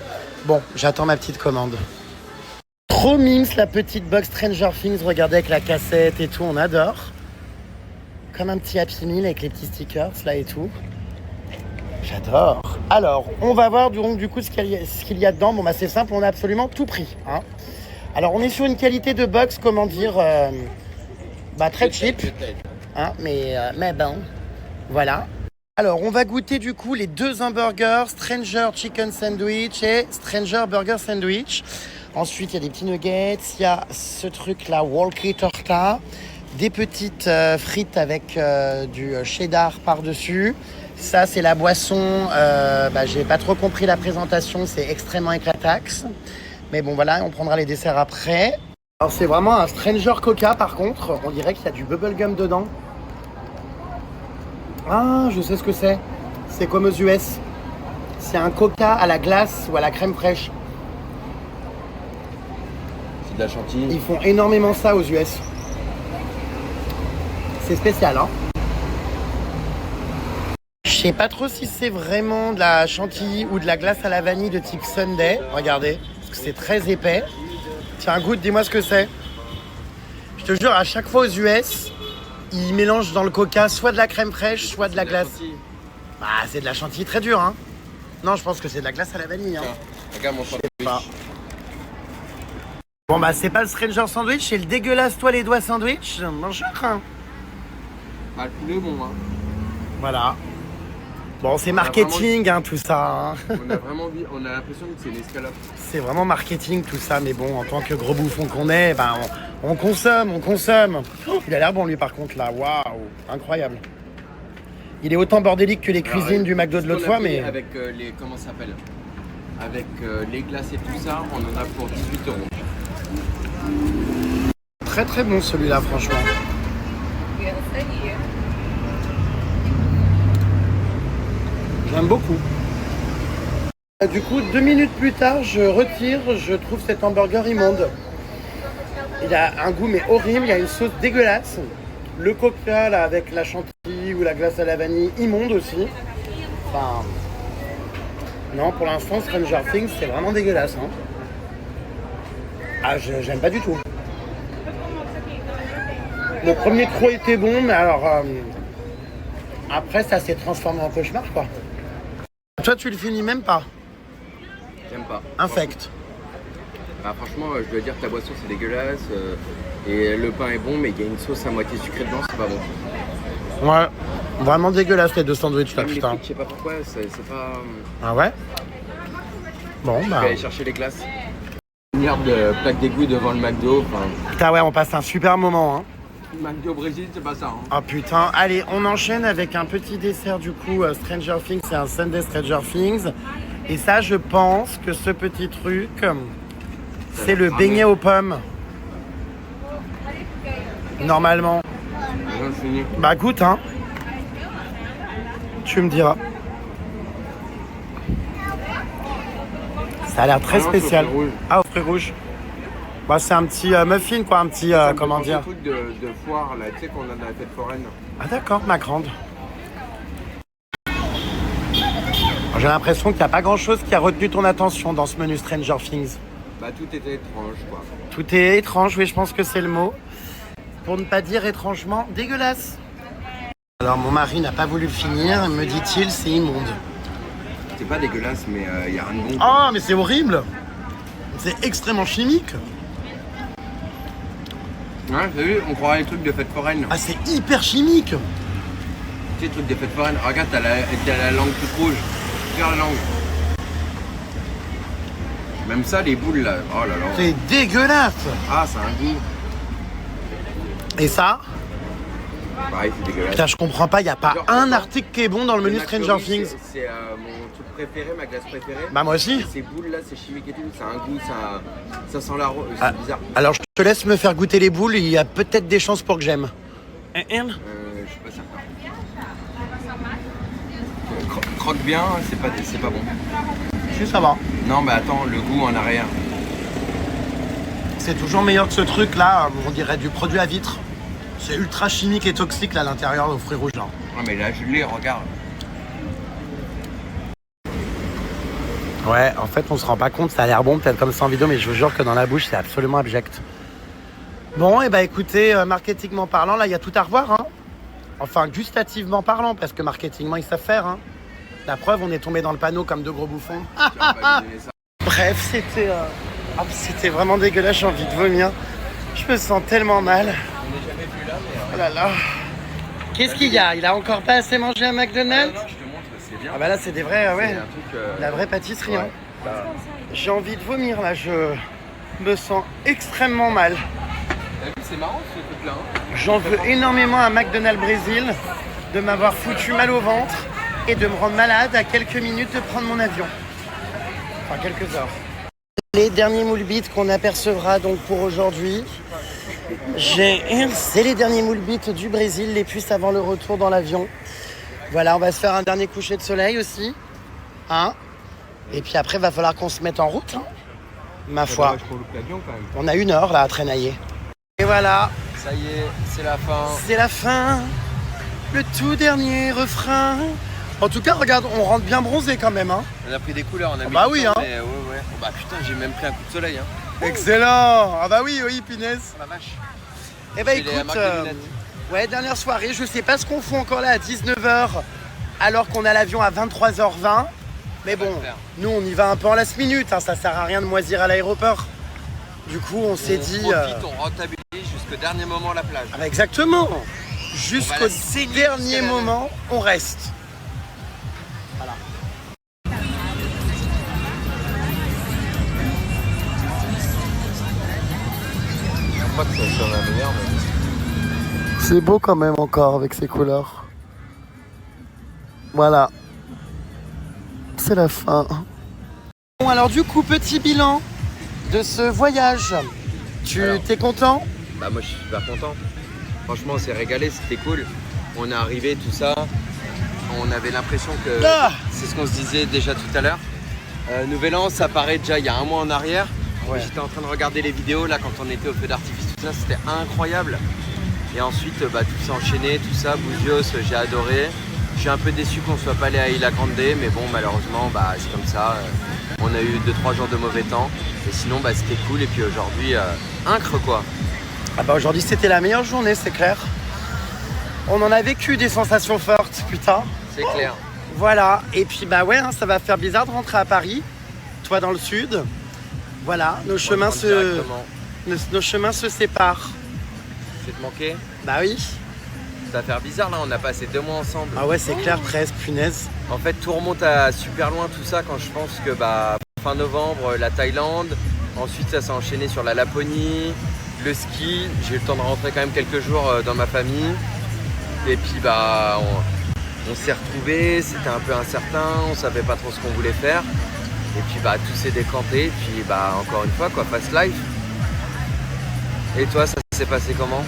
Bon, j'attends ma petite commande. Trop mimes la petite box Stranger Things, regardez avec la cassette et tout, on adore. Comme un petit Happy Meal avec les petits stickers là et tout. J'adore. Alors, on va voir du coup ce qu'il y a dedans. Bon bah c'est simple, on a absolument tout pris. Hein. Alors on est sur une qualité de box, comment dire, très cheap. Hein, mais bon, voilà. Alors on va goûter du coup les 2 hamburgers, Stranger Chicken Sandwich et Stranger Burger Sandwich. Ensuite il y a des petits nuggets, il y a ce truc là, Walkie Torta, des petites frites avec du cheddar par-dessus. Ça c'est la boisson, j'ai pas trop compris la présentation, c'est extrêmement éclataxe. Mais bon voilà, on prendra les desserts après. Alors c'est vraiment un Stranger Coca par contre, on dirait qu'il y a du bubblegum dedans. Ah, je sais ce que c'est. C'est comme aux US. C'est un Coca à la glace ou à la crème fraîche. C'est de la chantilly. Ils font énormément ça aux US. C'est spécial, hein. Je sais pas trop si c'est vraiment de la chantilly ou de la glace à la vanille de type Sundae. Regardez, parce que c'est très épais. Tiens, goûte, dis-moi ce que c'est. Je te jure, à chaque fois aux US, ils mélangent dans le coca soit de la crème fraîche, soit de la glace. C'est de la chantilly très dure, hein. Non, je pense que c'est de la glace à la vanille, hein. Regarde mon sandwich. Bon, c'est pas le Stranger Sandwich, c'est le dégueulasse toi les doigts sandwich. Bonjour. Le poulet bon, hein. Voilà. Bon, c'est marketing, hein, tout ça. Hein. On a l'impression que c'est une escalope. C'est vraiment marketing, tout ça, mais bon, en tant que gros bouffon qu'on est, on consomme. Il a l'air bon, lui, par contre, là. Waouh, incroyable. Il est autant bordélique que les cuisines du McDo de l'autre fois, mais... Avec les... Comment ça s'appelle? Avec les glaces et tout ça, on en a pour 18 €. Très, très bon, celui-là, franchement. J'aime beaucoup. Du coup, 2 minutes plus tard, je retire, je trouve cet hamburger immonde. Il a un goût mais horrible, il y a une sauce dégueulasse. Le coca là, avec la chantilly ou la glace à la vanille, immonde aussi. Enfin, non, pour l'instant, Stranger Things, c'est vraiment dégueulasse. Hein. Ah, j'aime pas du tout. Le premier croc était bon, mais alors... après, ça s'est transformé en cauchemar, quoi. Toi, tu le finis même pas. J'aime pas. Infect. Franchement, je dois dire que ta boisson c'est dégueulasse. Et le pain est bon, mais il y a une sauce à moitié sucrée dedans, c'est pas bon. Ouais, vraiment dégueulasse les 2 sandwichs là, Même putain. les frites, je sais pas pourquoi, c'est pas... Ah ouais. Bon, Je vais aller chercher les glaces. Une merde de plaque d'égout devant le McDo. Putain, ouais, on passe un super moment, hein. Le McDo au Brésil, c'est pas ça. Hein. Ah putain, allez, on enchaîne avec un petit dessert du coup, Stranger Things, c'est un Sunday Stranger Things. Et ça, je pense que ce petit truc, c'est le beignet aux pommes. Normalement. Je finis. Bah goûte, hein. Tu me diras. Ça a l'air très spécial. Aux fruits rouges. Bah, c'est un petit muffin, quoi, un petit, comment dire. Un truc de foire, là, tu sais, qu'on a dans la fête foraine. Ah d'accord, ma grande. J'ai l'impression qu'il n'y a pas grand-chose qui a retenu ton attention dans ce menu Stranger Things. Tout était étrange, quoi. Tout est étrange, oui, je pense que c'est le mot. Pour ne pas dire étrangement, dégueulasse. Alors, mon mari n'a pas voulu le finir, me dit-il, c'est immonde. C'est pas dégueulasse, mais il y a rien de bon. Oh, mais c'est horrible. C'est extrêmement chimique. Ouais, t'as vu, on croirait les trucs de fête foraine. Ah, c'est hyper chimique. Tu sais, les trucs de fête foraine. Regarde, t'as la langue toute rouge. Regarde la langue. Même ça, les boules là. Oh là là. C'est dégueulasse. Ah, c'est un goût. Et ça, Pareil, c'est dégueulasse. putain, je comprends pas, il n'y a pas Genre, un article qui est bon dans le menu Stranger McFlurry, Things. C'est mon truc préféré, ma glace préférée. Bah, moi aussi. Et ces boules là, c'est chimique et tout. Ça a un goût, ça sent la rose. Ah, C'est bizarre. alors, je te laisse me faire goûter les boules, il y a peut-être des chances pour que j'aime. Je suis pas certain. Croque bien, c'est pas bon. Si, ça va. Non, mais attends, le goût en arrière. C'est toujours meilleur que ce truc là, on dirait du produit à vitre. C'est ultra chimique et toxique là à l'intérieur aux fruits rouges là. Non, mais la gelée, regarde. Ouais, en fait, on se rend pas compte, ça a l'air bon peut-être comme ça en vidéo, mais je vous jure que dans la bouche, c'est absolument abject. Bon, et bah écoutez, marketingment parlant, là, il y a tout à revoir, hein. Enfin, gustativement parlant, parce que marketingement, ils savent faire, hein. La preuve, on est tombé dans le panneau comme deux gros bouffons. Bref, c'était vraiment dégueulasse, j'ai envie de vomir. Je me sens tellement mal. On n'est jamais plus là, mais... Oh là là. Qu'est-ce qu'il y a? Il a encore pas assez mangé à McDonald's? Non, je te montre, c'est bien. Ah bah là, c'est des vrais, ouais. C'est un truc, La vraie pâtisserie, ouais. hein. J'ai envie de vomir, là. Je me sens extrêmement mal. C'est marrant ce truc-là. Hein. J'en veux énormément à McDonald's Brésil de m'avoir foutu mal au ventre et de me rendre malade à quelques minutes de prendre mon avion. Enfin, quelques heures. Les derniers moules bits qu'on apercevra donc pour aujourd'hui. C'est les derniers moules bits du Brésil, les puces avant le retour dans l'avion. Voilà, on va se faire un dernier coucher de soleil aussi. Hein? Et puis après, il va falloir qu'on se mette en route. Hein, ma foi. Je loupe l'avion quand même. On a 1 heure là à traînailler. Et voilà. Ça y est, c'est la fin. C'est la fin. Le tout dernier refrain. En tout cas, regarde, on rentre bien bronzé quand même. Hein. On a pris des couleurs, on a mis bah du oui, temps, hein. mais ouais. Oh, bah putain, j'ai même pris un coup de soleil. Hein. Excellent. Ah bah oui, punaise. Oh, la vache. Eh bah J'ai les écoute, marques de lunettes. ouais, dernière soirée. Je sais pas ce qu'on fout encore là à 19h alors qu'on a l'avion à 23h20. Mais bon, nous on y va un peu en last minute. Hein. Ça sert à rien de moisir à l'aéroport. Du coup, on s'est dit... On rentabilise jusqu'au dernier moment la plage. Ah bah exactement. Jusqu'au saigner dernier jusqu'à la moment, on reste. Voilà. Je crois que ça sera la meilleure. Mais... C'est beau quand même encore avec ces couleurs. Voilà. C'est la fin. Bon alors du coup, petit bilan de ce voyage. T'es content? Bah moi je suis super content. Franchement on s'est régalé, c'était cool. On est arrivé, tout ça. On avait l'impression que... C'est ce qu'on se disait déjà tout à l'heure. Nouvel An, ça paraît déjà il y a 1 mois en arrière. Ouais. J'étais en train de regarder les vidéos là quand on était au feu d'artifice, tout ça, c'était incroyable. Et ensuite tout s'est enchaîné, tout ça, Buzios, j'ai adoré. Je suis un peu déçu qu'on soit pas allé à Ilha Grande, mais bon malheureusement c'est comme ça. On a eu 2-3 jours de mauvais temps. Et sinon c'était cool et puis aujourd'hui, incre quoi. Ah bah aujourd'hui c'était la meilleure journée, c'est clair. On en a vécu des sensations fortes, putain. C'est clair. Voilà, et puis ouais, hein, ça va faire bizarre de rentrer à Paris, toi dans le sud. Voilà, nos chemins se séparent. C'est te manquer? Bah oui. Ça va faire bizarre là, on a passé 2 mois ensemble. Ah ouais, c'est clair, presque, punaise. En fait, tout remonte à super loin tout ça quand je pense que fin novembre, la Thaïlande. Ensuite, ça s'est enchaîné sur la Laponie, le ski. J'ai eu le temps de rentrer quand même quelques jours dans ma famille. Et puis on s'est retrouvés, c'était un peu incertain, on savait pas trop ce qu'on voulait faire. Et puis tout s'est décanté. Et puis encore une fois, quoi, fast life. Et toi, ça s'est passé comment?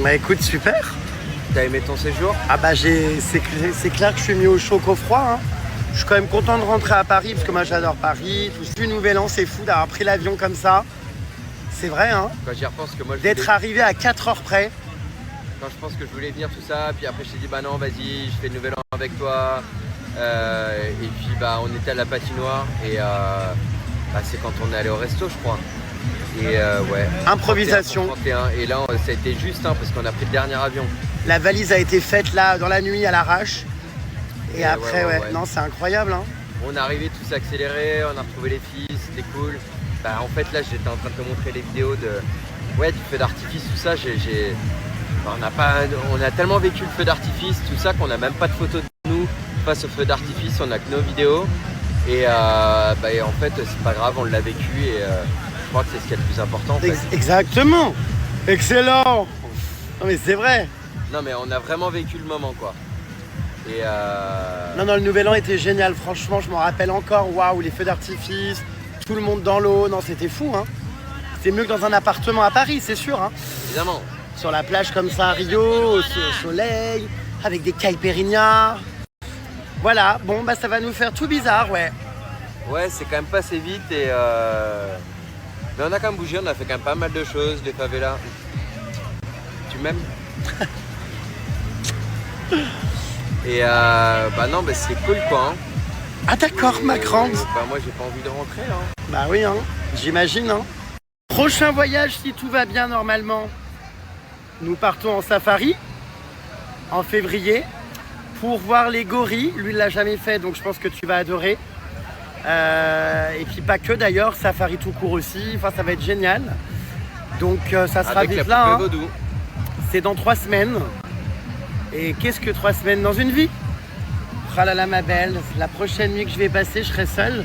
Bah écoute, super. T'as aimé ton séjour? Ah bah c'est clair que je suis mis au chaud qu'au froid. Hein. Je suis quand même content de rentrer à Paris parce que moi j'adore Paris. Tout du Nouvel An, c'est fou d'avoir pris l'avion comme ça. C'est vrai, hein. Quand j'y repense que moi d'être arrivé à 4 heures près. Quand je pense que je voulais venir tout ça, puis après je t'ai dit non vas-y, je fais le Nouvel An avec toi. Et puis on était à la patinoire et c'est quand on est allé au resto je crois. Et ouais. Improvisation. 31, et là ça a été juste parce qu'on a pris le dernier avion. La valise a été faite là dans la nuit à l'arrache. Et après ouais. Non c'est incroyable hein. On est arrivé tous accélérés, on a retrouvé les filles, c'était cool. En fait là j'étais en train de te montrer les vidéos du feu d'artifice, tout ça. On a tellement vécu le feu d'artifice, tout ça qu'on n'a même pas de photos de nous face au feu d'artifice, on a que nos vidéos. Et en fait c'est pas grave, on l'a vécu et je crois que c'est ce qui est le plus important en fait. Exactement. Excellent. Non mais c'est vrai. Non mais on a vraiment vécu le moment quoi. Et Non, le Nouvel An était génial, franchement, je m'en rappelle encore, waouh, les feux d'artifice, tout le monde dans l'eau, non, c'était fou, hein. C'était mieux que dans un appartement à Paris, c'est sûr, hein. Évidemment. Sur la plage comme ça à Rio, au soleil, avec des caipirinhas. Voilà, bon, ça va nous faire tout bizarre, ouais. Ouais, c'est quand même passé vite et mais on a quand même bougé, on a fait quand même pas mal de choses, les favelas. Tu m'aimes? Et c'est cool quoi. Hein. Ah d'accord, ma grande. Bah moi j'ai pas envie de rentrer là. Bah oui, hein, j'imagine. Hein. Prochain voyage, si tout va bien normalement, nous partons en safari en février pour voir les gorilles. Lui, il l'a jamais fait, donc je pense que tu vas adorer. Et puis pas que d'ailleurs, safari tout court aussi. Enfin, ça va être génial. Donc ça sera Avec la vite là. poupée Hein. vaudou. C'est dans 3 semaines. Et qu'est-ce que 3 semaines dans une vie? Oh là là, ma belle, la prochaine nuit que je vais passer, je serai seule.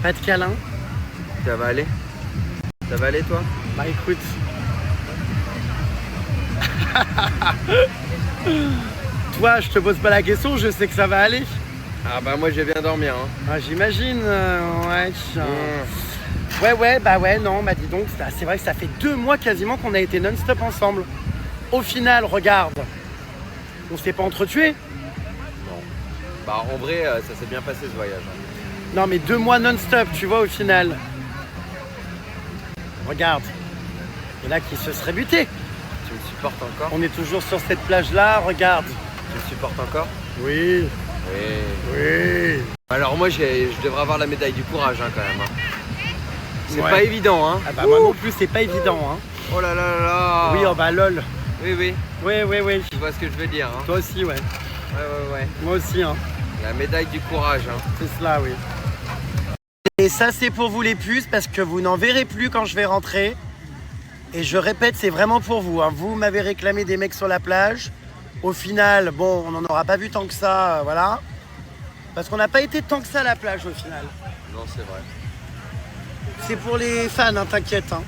Pas de câlin. Ça va aller? Ça va aller toi? Bah écoute. Toi, je te pose pas la question, je sais que ça va aller. Ah bah moi j'ai bien dormi hein. Ah, j'imagine, ouais. Ouais, non, bah dis donc, c'est vrai que ça fait 2 mois quasiment qu'on a été non-stop ensemble. Au final, regarde, on s'est pas entretués. Bah en vrai ça s'est bien passé ce voyage. Hein. Non mais 2 mois non-stop, tu vois, au final. Regarde. Et là, qui se serait buté. Tu me supportes encore? On est toujours sur cette plage-là, regarde. Tu me supportes encore? Oui, Oui. oui. Alors moi je devrais avoir la médaille du courage hein, quand même. Hein. C'est Ouais. pas évident hein. Ah bah moi non plus, c'est pas évident, hein. Oh là là là là. Oui, oh bah lol. Oui. Oui. Tu vois ce que je veux dire hein. Toi aussi, ouais. Ouais. Moi aussi, hein. La médaille du courage hein. C'est cela, oui. Et ça, c'est pour vous les puces, parce que vous n'en verrez plus quand je vais rentrer. Et je répète, c'est vraiment pour vous. Hein. Vous m'avez réclamé des mecs sur la plage. Au final, bon, on n'en aura pas vu tant que ça, voilà. Parce qu'on n'a pas été tant que ça à la plage, au final. Non c'est vrai. C'est pour les fans, hein, t'inquiète. Hein.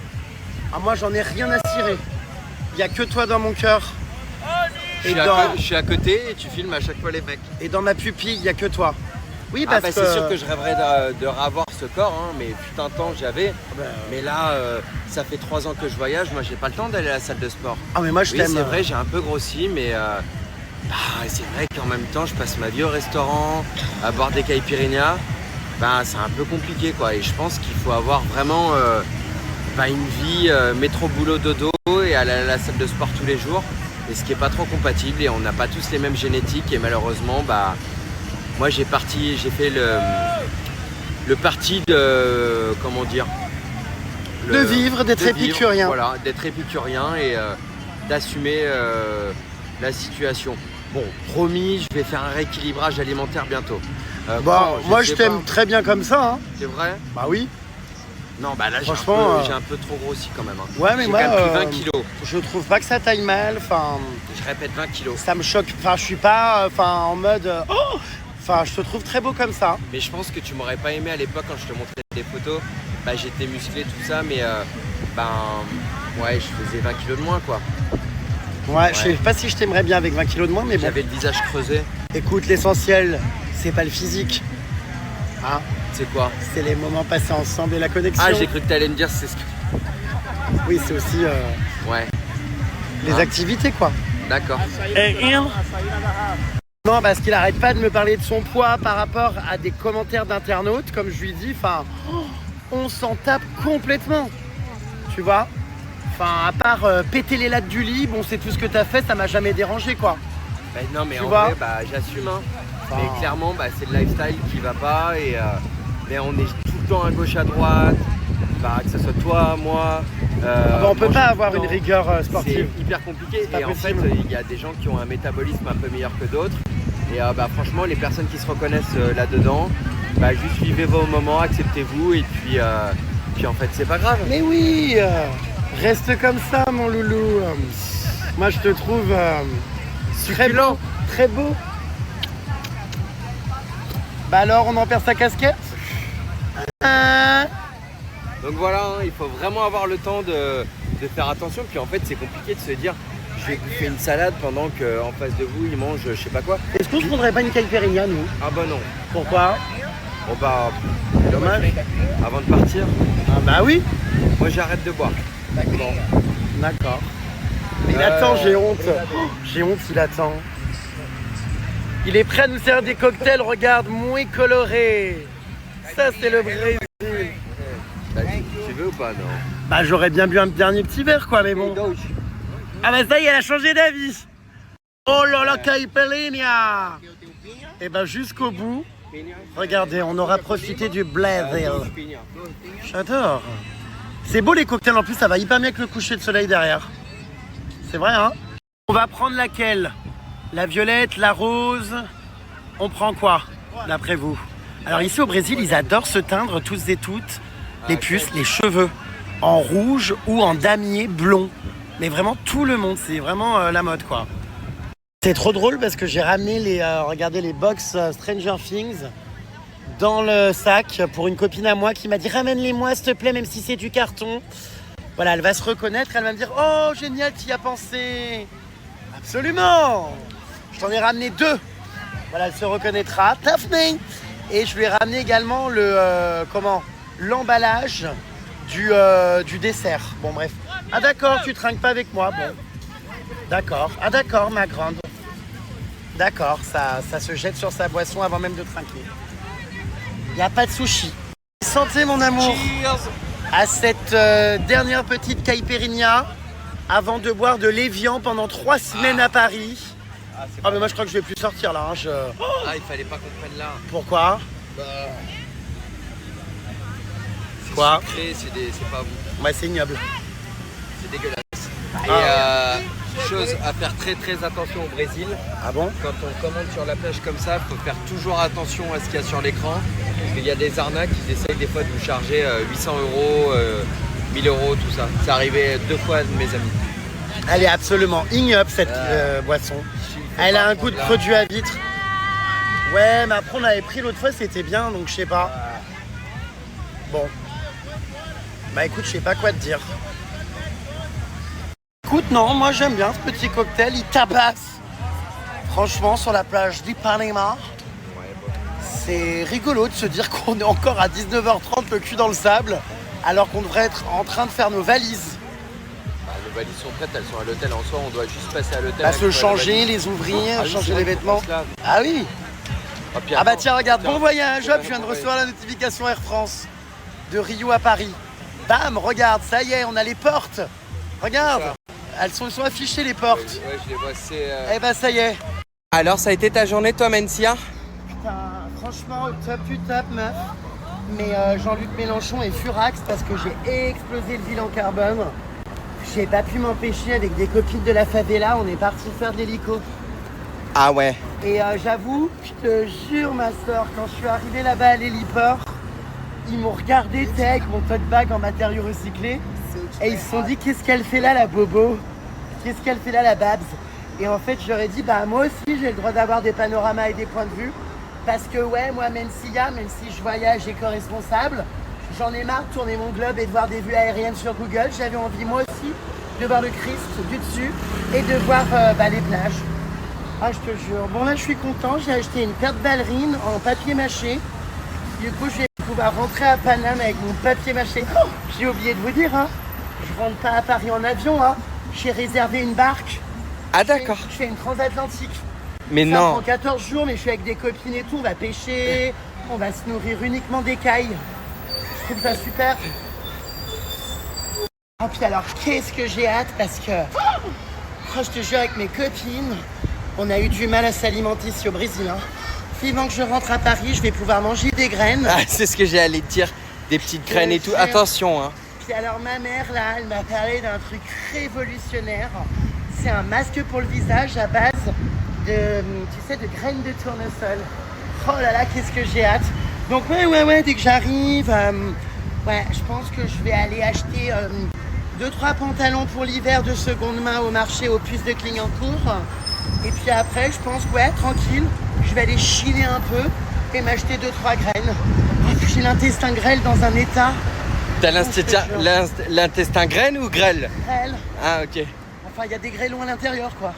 Ah, moi, j'en ai rien à cirer. Il n'y a que toi dans mon cœur. Je suis à côté et tu filmes à chaque fois les mecs. Et dans ma pupille, il n'y a que toi. Oui, Ah parce bah que... c'est sûr que je rêverais de revoir ce corps, hein, mais putain de temps j'avais. Mais là, ça fait 3 ans que je voyage, moi j'ai pas le temps d'aller à la salle de sport. Ah, mais moi, je Oui t'aime. c'est vrai, j'ai un peu grossi, mais c'est vrai qu'en même temps je passe ma vie au restaurant, à boire des caipirinhas. Bah, c'est un peu compliqué quoi, et je pense qu'il faut avoir vraiment une vie métro boulot dodo et aller à la salle de sport tous les jours. Et ce qui est pas trop compatible, et on n'a pas tous les mêmes génétiques, et malheureusement moi j'ai fait le parti de comment dire De vivre, d'être épicurien. Voilà, d'être épicurien et d'assumer la situation. Bon, promis, je vais faire un rééquilibrage alimentaire bientôt. Bon, moi, je sais t'aime pas. très bien comme ça. Hein. C'est vrai? Bah oui. Non, bah là Franchement, j'ai un peu trop grossi quand même. Hein. Ouais, mais J'ai moi, quand même pris 20 kilos. je trouve pas que ça taille mal. Enfin, Je répète 20 kilos. ça me choque. Enfin, je suis pas en mode... oh enfin, je te trouve très beau comme ça. Mais je pense que tu m'aurais pas aimé à l'époque quand je te montrais des photos. Bah j'étais musclé tout ça, mais ouais, je faisais 20 kilos de moins quoi. Ouais, je sais pas si je t'aimerais bien avec 20 kilos de moins, mais bon. J'avais le visage creusé. Écoute, l'essentiel, c'est pas le physique. Hein, C'est quoi? c'est les moments passés ensemble et la connexion. Ah, j'ai cru que t'allais me dire c'est ce que... Oui, c'est aussi Ouais, les Hein activités, quoi. d'accord. Non, parce qu'il arrête pas de me parler de son poids par rapport à des commentaires d'internautes, comme je lui dis. Enfin, on s'en tape complètement. Tu vois? Enfin, à part péter les lattes du lit, bon, c'est tout ce que t'as fait, ça m'a jamais dérangé, quoi. Bah, non mais Tu en vois vrai j'assume hein. Enfin, Mais clairement c'est le lifestyle qui va pas et mais on est tout le temps à gauche à droite, que ce soit toi, moi. on peut manger pas tout avoir le une temps. rigueur sportive. C'est hyper compliqué pas et en fait possible. il y a des gens qui ont un métabolisme un peu meilleur que d'autres et franchement les personnes qui se reconnaissent là-dedans, juste vivez vos moments, acceptez-vous et puis en fait c'est pas grave. Mais oui, reste comme ça, mon loulou. Moi, je te trouve très beau, très beau. Bah alors, on en perd sa casquette? Donc voilà, hein, il faut vraiment avoir le temps de faire attention. Puis en fait, c'est compliqué de se dire, je vais bouffer une salade pendant qu'en face de vous, ils mangent je sais pas quoi. Est-ce qu'on se prendrait pas une caipirinha, nous? Ah bah non. Pourquoi? Bon bah, Dommage. avant de partir, Ah bah oui. moi j'arrête de boire. D'accord. Il attend, j'ai honte. J'ai honte, il attend. Il est prêt à nous servir des cocktails, regarde, muy coloré. Ça, c'est le Brésil. Tu veux ou pas, non? Bah, j'aurais bien bu un dernier petit verre, quoi, mais bon. Ah bah ça y est, elle a changé d'avis. Oh là là, caipirinha. Et bah jusqu'au bout, Regardez, on aura profité du Brazil. J'adore. C'est beau les cocktails en plus, ça va hyper bien avec le coucher de soleil derrière. C'est vrai, hein? On va prendre laquelle? La violette, la rose? On prend quoi, d'après vous? Alors ici au Brésil, ils adorent se teindre tous et toutes les puces, les cheveux, en rouge ou en damier blond. Mais vraiment tout le monde, c'est vraiment la mode quoi. C'est trop drôle parce que j'ai ramené regardez les box Stranger Things dans le sac pour une copine à moi qui m'a dit ramène-les-moi s'il te plaît même si c'est du carton. Voilà, elle va se reconnaître, elle va me dire oh génial, tu y as pensé. Absolument. Je t'en ai ramené 2. Voilà, elle se reconnaîtra. Daphné. Et je lui ai ramené également l'emballage du dessert. Bon bref. Ah d'accord, tu trinques pas avec moi. Bon. D'accord. Ah d'accord, ma grande. D'accord, ça se jette sur sa boisson avant même de trinquer. Il n'y a pas de sushi. Santé mon amour. Cheers. À cette dernière petite caipirinha avant de boire de l'évian pendant 3 semaines à Paris. Ah mais moi je crois que je vais plus sortir là. Hein, Ah, il fallait pas qu'on prenne là. Pourquoi? C'est Quoi? sucré, c'est pas bon. Ouais, c'est ignoble. C'est dégueulasse. Et chose à faire très très attention au Brésil. Ah bon? Quand on commande sur la plage comme ça, il faut faire toujours attention à ce qu'il y a sur l'écran. Parce qu'il y a des arnaques qui essayent des fois de vous charger 800 €, 1000 €, tout ça. C'est arrivé 2 fois de mes amis. Elle est absolument ignoble cette boisson. Elle a un goût de produit à vitre. Ouais, mais après on avait pris l'autre fois, c'était bien, donc je sais pas. Bon. Bah écoute, je sais pas quoi te dire. Écoute, non, moi j'aime bien ce petit cocktail, il tabasse. Franchement, sur la plage d'Ipanema, c'est rigolo de se dire qu'on est encore à 19h30 le cul dans le sable, alors qu'on devrait être en train de faire nos valises. Les valises sont prêtes, elles sont à l'hôtel en soi, on doit juste passer à l'hôtel. Bah, se changer, les ouvrir, changer les vêtements. Ah oui. Ah bah tiens, regarde, bon voyage, hop, je viens de recevoir la notification Air France de Rio à Paris. Bam, regarde, ça y est, on a les portes. Regarde, elles sont affichées les portes. Ouais, je les vois, c'est... Eh bah ça y est. Alors, ça a été ta journée, toi, Mencia? Putain, franchement, au top du top, meuf. Mais Jean-Luc Mélenchon est furax parce que j'ai explosé le bilan carbone. J'ai pas pu m'empêcher avec des copines de la favela, on est parti faire de l'hélico. Ah ouais. Et j'avoue, je te jure ma soeur, quand je suis arrivé là-bas à l'héliport, ils m'ont regardé avec mon tote bag en matériaux recyclés et ils se sont dit qu'est-ce qu'elle fait là la bobo? Qu'est-ce qu'elle fait là la babs? Et en fait je leur ai dit bah moi aussi j'ai le droit d'avoir des panoramas et des points de vue parce que ouais moi Mencia, même si je voyage éco-responsable, j'en ai marre de tourner mon globe et de voir des vues aériennes sur Google. J'avais envie moi aussi de voir le Christ du dessus et de voir les plages. Ah je te jure. Bon là je suis content, j'ai acheté une paire de ballerines en papier mâché. Du coup je vais pouvoir rentrer à Paname avec mon papier mâché. Oh, j'ai oublié de vous dire, hein, je rentre pas à Paris en avion, hein. J'ai réservé une barque. Ah d'accord. Je fais une transatlantique. Mais ça non. prend 14 jours mais je suis avec des copines et tout, on va pêcher, on va se nourrir uniquement d'écailles. Je trouve ça super. Oh puis alors qu'est-ce que j'ai hâte parce que oh, je te jure avec mes copines, on a eu du mal à s'alimenter ici au Brésil. Hein. Vivant que je rentre à Paris, je vais pouvoir manger des graines. Ah, c'est ce que j'ai allé te dire, des petites graines et tout. Attention hein. Puis alors ma mère là, elle m'a parlé d'un truc révolutionnaire. C'est un masque pour le visage à base de, tu sais, de graines de tournesol. Oh là là, qu'est-ce que j'ai hâte. Donc ouais, dès que j'arrive, je pense que je vais aller acheter 2-3 pantalons pour l'hiver de seconde main au marché aux puces de Clignancourt. Et puis après, je pense, tranquille, je vais aller chiner un peu et m'acheter 2-3 graines. Oh, j'ai l'intestin grêle dans un état. T'as l'intestin graine ou grêle? Grêle. Ah ok. Enfin, il y a des grêlons à l'intérieur, quoi.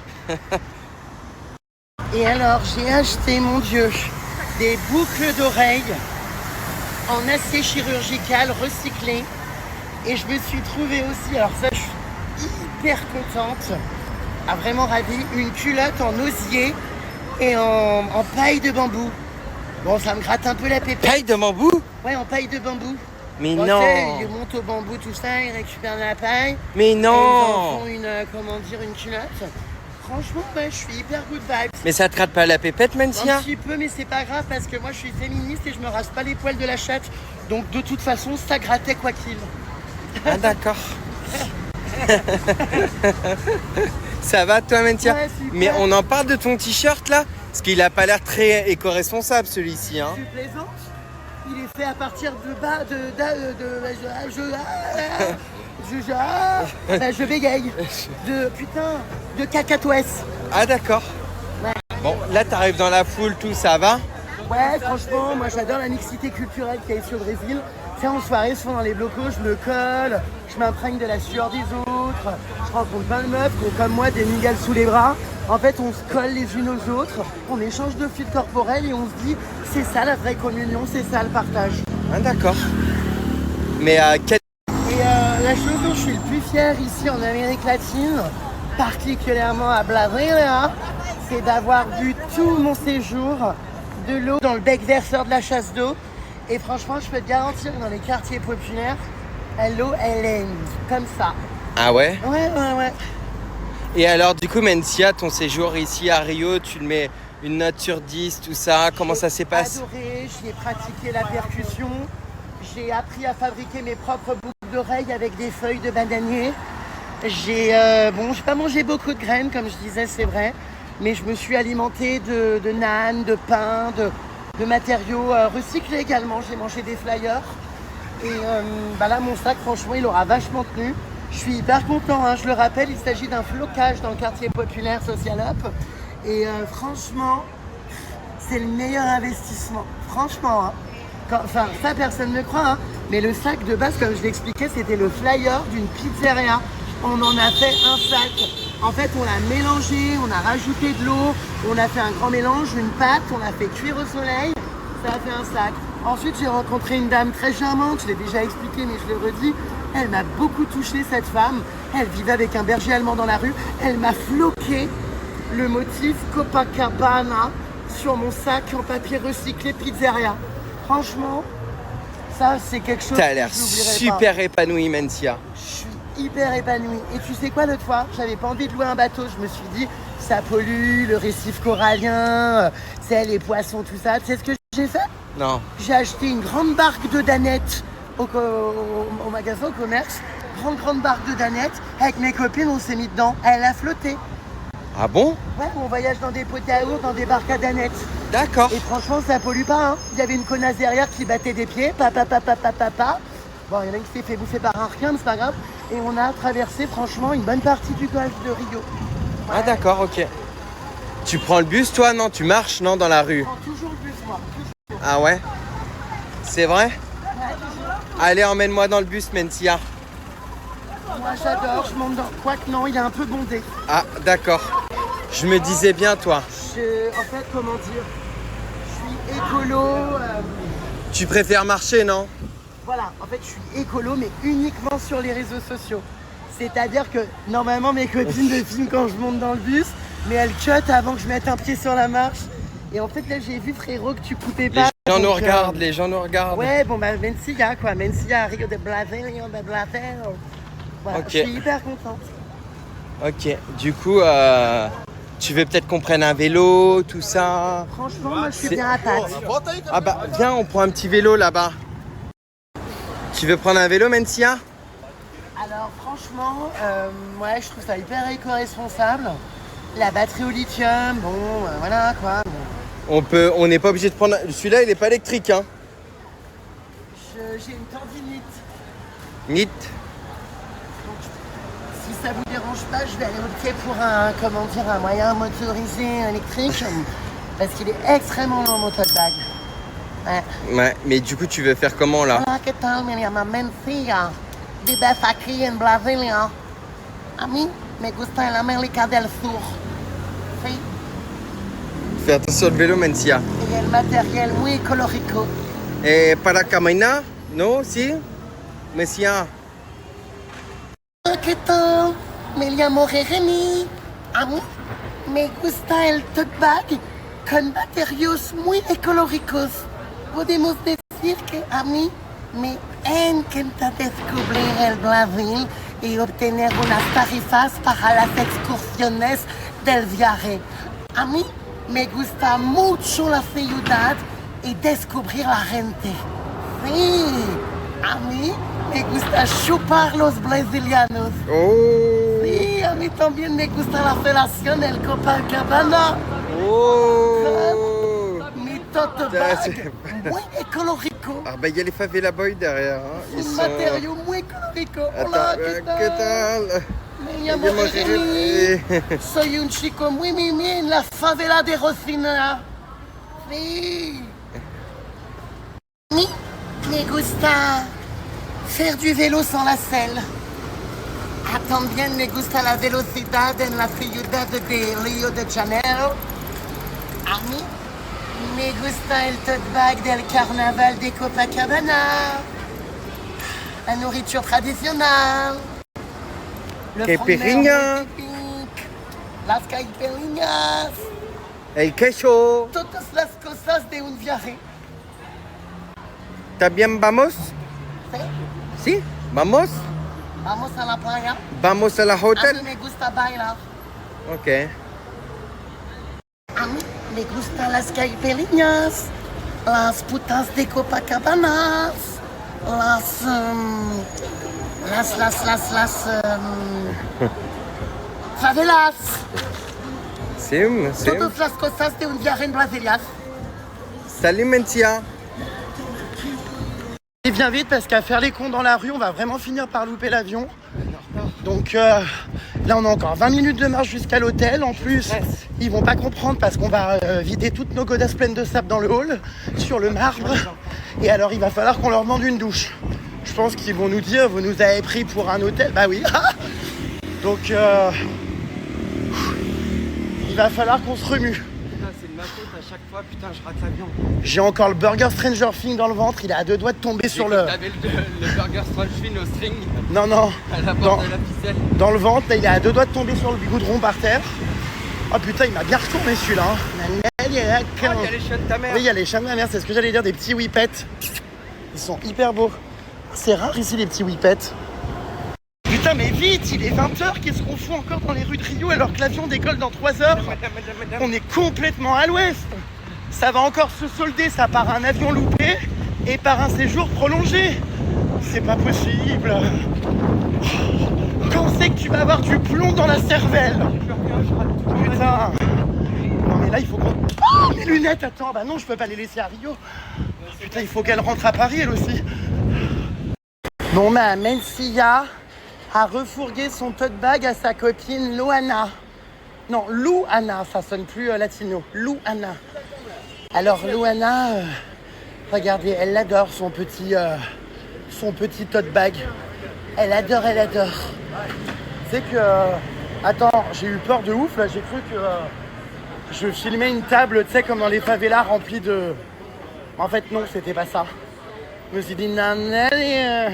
Et alors, j'ai acheté, mon Dieu, des boucles d'oreilles en acier chirurgical recyclé. Et je me suis trouvée aussi, alors ça, je suis hyper contente, vraiment ravie, une culotte en osier et en paille de bambou. Bon, ça me gratte un peu la pépette. Paille de bambou? Ouais, en paille de bambou. Mais bon, non. Ils montent au bambou, tout ça, ils récupèrent de la paille. Mais Et ils en non. font une culotte. franchement, ouais, je suis hyper good vibes. Mais ça te rate pas la pépette, Mencia? Un petit peu, mais c'est pas grave parce que moi je suis féministe et je me rase pas les poils de la chatte. Donc de toute façon, ça grattait quoi qu'il. Ah d'accord. Ça va toi, Mencia? Ouais, super. Mais on en parle de ton t-shirt là? Parce qu'il a pas l'air très éco-responsable celui-ci. Hein. Tu plaisantes? Il est fait à partir de bas, je bégaye. De cacatoès. Ah d'accord. Ouais. Bon, là t'arrives dans la foule, tout ça va? Ouais, franchement, moi j'adore la mixité culturelle qu'il y a ici au Brésil. Tu sais, en soirée, souvent dans les blocos, je me colle, je m'imprègne de la sueur des autres, je rencontre plein de meufs qui ont comme moi des migales sous les bras. En fait, on se colle les unes aux autres, on échange de fils corporels et on se dit, c'est ça la vraie communion, c'est ça le partage. Ah d'accord. Mais La chose dont je suis le plus fier ici en Amérique latine, particulièrement à Brasilia, c'est d'avoir bu tout mon séjour de l'eau dans le bec verseur de la chasse d'eau. Et franchement, je peux te garantir que dans les quartiers populaires, l'eau, elle est comme ça. Ah ouais? Ouais. Et alors du coup, Mencia, ton séjour ici à Rio, tu le mets une note sur 10, tout ça, comment ça s'est passé? J'ai adoré, j'y ai pratiqué la percussion, j'ai appris à fabriquer mes propres boucles d'oreilles avec des feuilles de bananier. J'ai pas mangé beaucoup de graines, comme je disais, c'est vrai, mais je me suis alimentée de nanes, de pain, de matériaux recyclés également. J'ai mangé des flyers. Et là, mon sac, franchement, il aura vachement tenu. Je suis hyper content, hein. Je le rappelle, il s'agit d'un flocage dans le quartier populaire Social Up. Et franchement, c'est le meilleur investissement. Franchement, hein. Ça, personne ne croit, hein. Mais le sac de base, comme je l'expliquais, c'était le flyer d'une pizzeria. On en a fait un sac. En fait, on l'a mélangé, on a rajouté de l'eau, on a fait un grand mélange, une pâte, on l'a fait cuire au soleil, ça a fait un sac. Ensuite, j'ai rencontré une dame très charmante, je l'ai déjà expliqué, mais je le redis. Elle m'a beaucoup touché, cette femme. Elle vivait avec un berger allemand dans la rue. Elle m'a floqué le motif Copacabana sur mon sac en papier recyclé pizzeria. Franchement, ça, c'est quelque chose T'as l'air que je n'oublierai super épanoui, Mencia. Je suis hyper épanouie. Et tu sais quoi, l'autre fois, j'avais pas envie de louer un bateau. Je me suis dit, ça pollue, le récif corallien, les poissons, tout ça. Tu sais ce que j'ai fait? Non. J'ai acheté une grande barque de danettes au magasin, au commerce. Grande barque de danettes. Avec mes copines, on s'est mis dedans. Elle a flotté. Ah bon? Ouais, on voyage dans des pots à eau, dans des barques à danettes. D'accord. Et franchement, ça pollue pas, hein. Il y avait une connasse derrière qui battait des pieds. Papa. Bon, il y en a une qui s'est fait bouffer par un requin, mais c'est pas grave. Et on a traversé, franchement, une bonne partie du golfe de Rio. Ouais. Ah d'accord, ok. Tu prends le bus, toi? Non, tu marches, non, dans la rue? Je prends toujours le bus, moi. Toujours. Ah ouais? C'est vrai? Ouais, toujours. Allez, emmène-moi dans le bus, Mencia. Moi, j'adore, je monte dans... Quoique non, il est un peu bondé. Ah, d'accord. Je me disais bien, toi. En fait, comment dire, je suis écolo. Tu préfères marcher, non? Voilà, en fait, je suis écolo, mais uniquement sur les réseaux sociaux. C'est-à-dire que, normalement, mes copines me filment quand je monte dans le bus, mais elles cut avant que je mette un pied sur la marche. Et en fait, là, j'ai vu, frérot, que tu coupais pas. Les gens nous donc, regardent, les gens nous regardent. Ouais, bon, bah, Mencia, quoi. Mencia, Rio de Janeiro, de Janeiro. Voilà, Ok. je suis hyper contente. Ok, du coup, tu veux peut-être qu'on prenne un vélo, tout ça? Franchement, moi, je suis C'est- bien à patte. Ah bah, viens, on prend un petit vélo là-bas. Tu veux prendre un vélo, Mencia? Alors franchement, ouais, je trouve ça hyper éco-responsable. La batterie au lithium, bon, voilà quoi. Bon. On n'est pas obligé de prendre... Celui-là, il n'est pas électrique, hein? J'ai une tendinite. Nit. Donc, si ça vous dérange pas, je vais aller opter pour un moyen motorisé électrique. Parce qu'il est extrêmement long, mon tote bag. Ouais. Ouais, mais du coup, tu veux faire comment, là? Hola, ¿qué tal? Me llamo Mencia. Vives aquí en Brasilia. A mí me gusta el América del Sur. Sí. Fais attention au vélo, Mencia. Y el material muy ecológico. Para caminar? No, si? Mencia. Hola, ¿qué tal? Me llamo Jeremy. A mí me gusta el tote bag con materiales muy ecológicos. Podemos decir que a mí me encanta descubrir el Brasil y obtener unas tarifas para las excursiones del viaje. A mí me gusta mucho la ciudad y descubrir la gente. Sí, a mí me gusta chupar los brasileños. Oh. Sí, a mí también me gusta la felación del Copacabana. Oh. Mi tote Ça, bag, c'est- muy écologico. Ah bah il y a les favela boys derrière. Hein. Ils Un sont... matériau muy écologico. Attends, Hola, ¿qué tal? Me llamo Jeremy. Soy un chico muy mimi en la favela de Rosina. Sí. A mí me gusta faire du vélo sans la selle. También me gusta la velocidad en la ciudad de Rio de Janeiro. A mí me gusta el tote bag del carnaval de Copacabana. La nourriture traditionnelle. Le Caipirinha. fromage típico, las caipirinhas. El queso. Todas las cosas de un viaje. ¿También vamos? ¿Sí? ¿Sí? ¿Vamos? Vamos a la playa. ¿Vamos a la A mí hotel? me gusta bailar. Ok. A mí me gustan las caipirinhas, las putas de Copacabana, las favelas, Sí, sí. todas las cosas de un viaje en Brasilia. Salut Mentia. Et viens vite parce qu'à faire les cons dans la rue, on va vraiment finir par louper l'avion. Donc là, on a encore 20 minutes de marche jusqu'à l'hôtel. En plus, ils vont pas comprendre parce qu'on va vider toutes nos godasses pleines de sable dans le hall, sur le marbre. Et alors, il va falloir qu'on leur demande une douche. Je pense qu'ils vont nous dire, vous nous avez pris pour un hôtel. Bah oui. Donc, il va falloir qu'on se remue. Putain, c'est de ma faute à chaque fois, putain, je rate l'avion. J'ai encore le burger Stranger Things dans le ventre. Il est à 2 doigts de tomber sur le... T'avais le burger Strangefin au string Non, non. à la Dans- porte de la ficelle. Dans le ventre, là, il est à 2 doigts de tomber sur le goudron par terre. Oh putain, il m'a bien retourné celui-là. Oh, il y a les chiens de ta mère. Oui, il y a les chiens de ma mère, c'est ce que j'allais dire, des petits whippets. Ils sont hyper beaux. C'est rare ici les petits whippets. Putain, mais vite, il est 20h, qu'est-ce qu'on fout encore dans les rues de Rio alors que l'avion décolle dans 3 heures? Madame. On est complètement à l'ouest. Ça va encore se solder, ça, par un avion loupé et par un séjour prolongé. C'est pas possible. Quand c'est que tu vas avoir du plomb dans la cervelle? Putain. Non mais là il faut qu'on... Oh, mes lunettes, attends, bah non, je peux pas les laisser à Rio. Putain, il faut qu'elle rentre à Paris elle aussi. Bon bah, Mencia a refourgué son tote bag à sa copine Loana. Non, Louana, ça sonne plus latino. Louana. Alors Louana, regardez, elle adore son petit tote bag. Elle adore, elle adore. C'est que... attends, j'ai eu peur de ouf, là, j'ai cru que je filmais une table, tu sais, comme dans les favelas remplie de... En fait, non, c'était pas ça. Je me suis dit, nanana.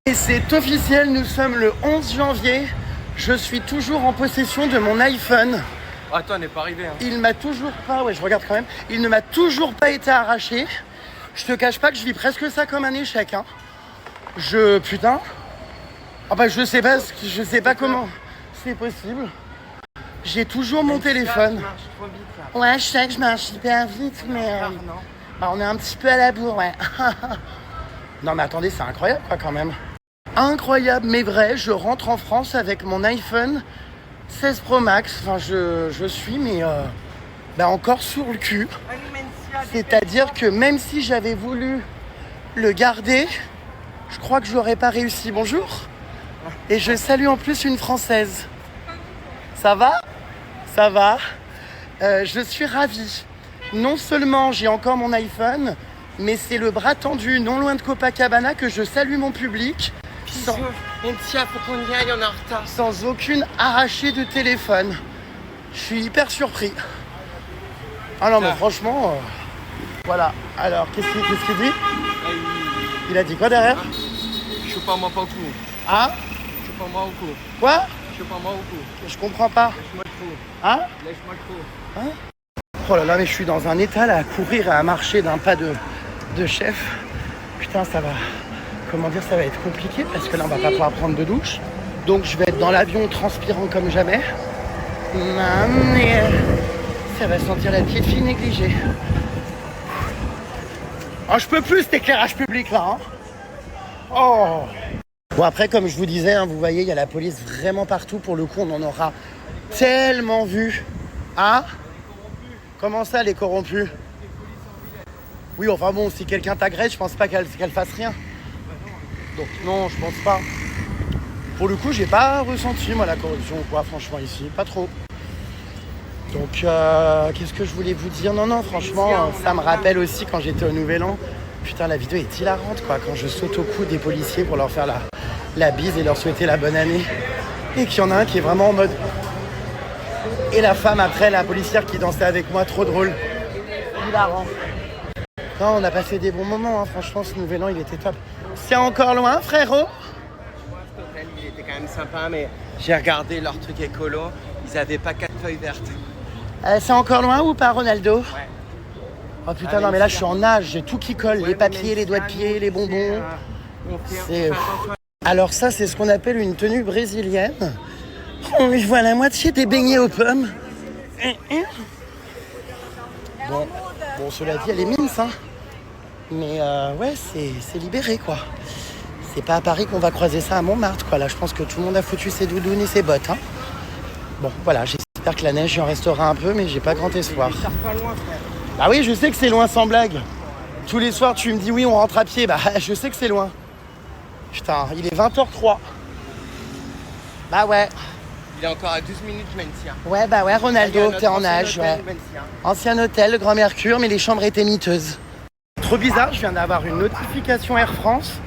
Et c'est officiel, nous sommes le 11 janvier. Je suis toujours en possession de mon iPhone. Attends, on n'est pas arrivé. Hein. Il m'a toujours pas... Ouais, je regarde quand même. Il ne m'a toujours pas été arraché. Je te cache pas que je vis presque ça comme un échec, hein. Putain... Ah bah je sais pas comment c'est possible. J'ai toujours mon téléphone. Tu marches trop vite là. Ouais, je sais que je marche hyper vite, mais Non. bah, on est un petit peu à la bourre, ouais. Non mais attendez, c'est incroyable quoi quand même. Incroyable mais vrai, je rentre en France avec mon iPhone 16 Pro Max. Enfin, je suis mais bah, encore sur le cul. C'est-à-dire que même si j'avais voulu le garder, je crois que je n'aurais pas réussi. Bonjour. Et je salue en plus une Française. Ça va? Ça va. Je suis ravie. Non seulement j'ai encore mon iPhone, mais c'est le bras tendu non loin de Copacabana que je salue mon public. Mentia, faut qu'on y aille, on est en retard. Sans aucune arrachée de téléphone. Je suis hyper surpris. Ah non mais franchement, voilà. Alors, qu'est-ce qu'il dit? Il a dit quoi derrière? Chope-moi pas au cou. Ah? Chope-moi au cou. Quoi? Chope-moi au cou. Je comprends pas. Lèche-moi le cou. Hein? Lèche-moi le cou. Oh là là, mais je suis dans un état là, à courir et à marcher d'un pas de chef. Putain, ça va... Comment dire, ça va être compliqué parce que là, on va pas pouvoir prendre de douche. Donc, je vais être dans l'avion transpirant comme jamais. Ça va sentir la petite fille négligée. Oh, je peux plus cet éclairage public là. Hein. Oh. Bon après, comme je vous disais, hein, vous voyez, il y a la police vraiment partout. Pour le coup, on en aura tellement vu. Ah, comment ça, les corrompus? Oui, enfin bon, si quelqu'un t'agresse, je pense pas qu'elle fasse rien. Donc non, je pense pas. Pour le coup, j'ai pas ressenti, moi, la corruption, quoi, franchement, ici. Pas trop. Donc, qu'est-ce que je voulais vous dire? Non, franchement, ça me rappelle aussi quand j'étais au Nouvel An. Putain, la vidéo est hilarante, quoi. Quand je saute au cou des policiers pour leur faire la bise et leur souhaiter la bonne année. Et qu'il y en a un qui est vraiment en mode... Et la femme après, la policière qui dansait avec moi, trop drôle. Hilarant. Non, on a passé des bons moments, hein. Franchement, ce Nouvel An, il était top. C'est encore loin, frérot? Cet hôtel, il était quand même sympa, mais j'ai regardé leur truc écolo. Ils avaient pas 4 feuilles vertes. C'est encore loin ou pas, Ronaldo? Ouais. Oh putain, non mais là je suis en nage, j'ai tout qui colle, les papiers, les doigts de pied, les bonbons. C'est... Alors ça, c'est ce qu'on appelle une tenue brésilienne. On y voit la moitié des beignets aux pommes. Bon, cela dit, elle est mince, hein. Mais ouais, c'est libéré, quoi. C'est pas à Paris qu'on va croiser ça à Montmartre, quoi. Là, je pense que tout le monde a foutu ses doudounes et ses bottes, hein. Bon, voilà, j'espère que la neige, il en restera un peu, mais j'ai pas grand espoir. Bah oui, je sais que c'est loin, sans blague. Tous les soirs, tu me dis oui, on rentre à pied. Bah, je sais que c'est loin. Putain, il est 20h03. Bah ouais. Il est encore à 12 minutes, Mencia. Ouais, bah ouais, Ronaldo, t'es en nage, ouais. Mencia. Ancien hôtel, le Grand Mercure, mais les chambres étaient miteuses. Trop bizarre, je viens d'avoir une notification Air France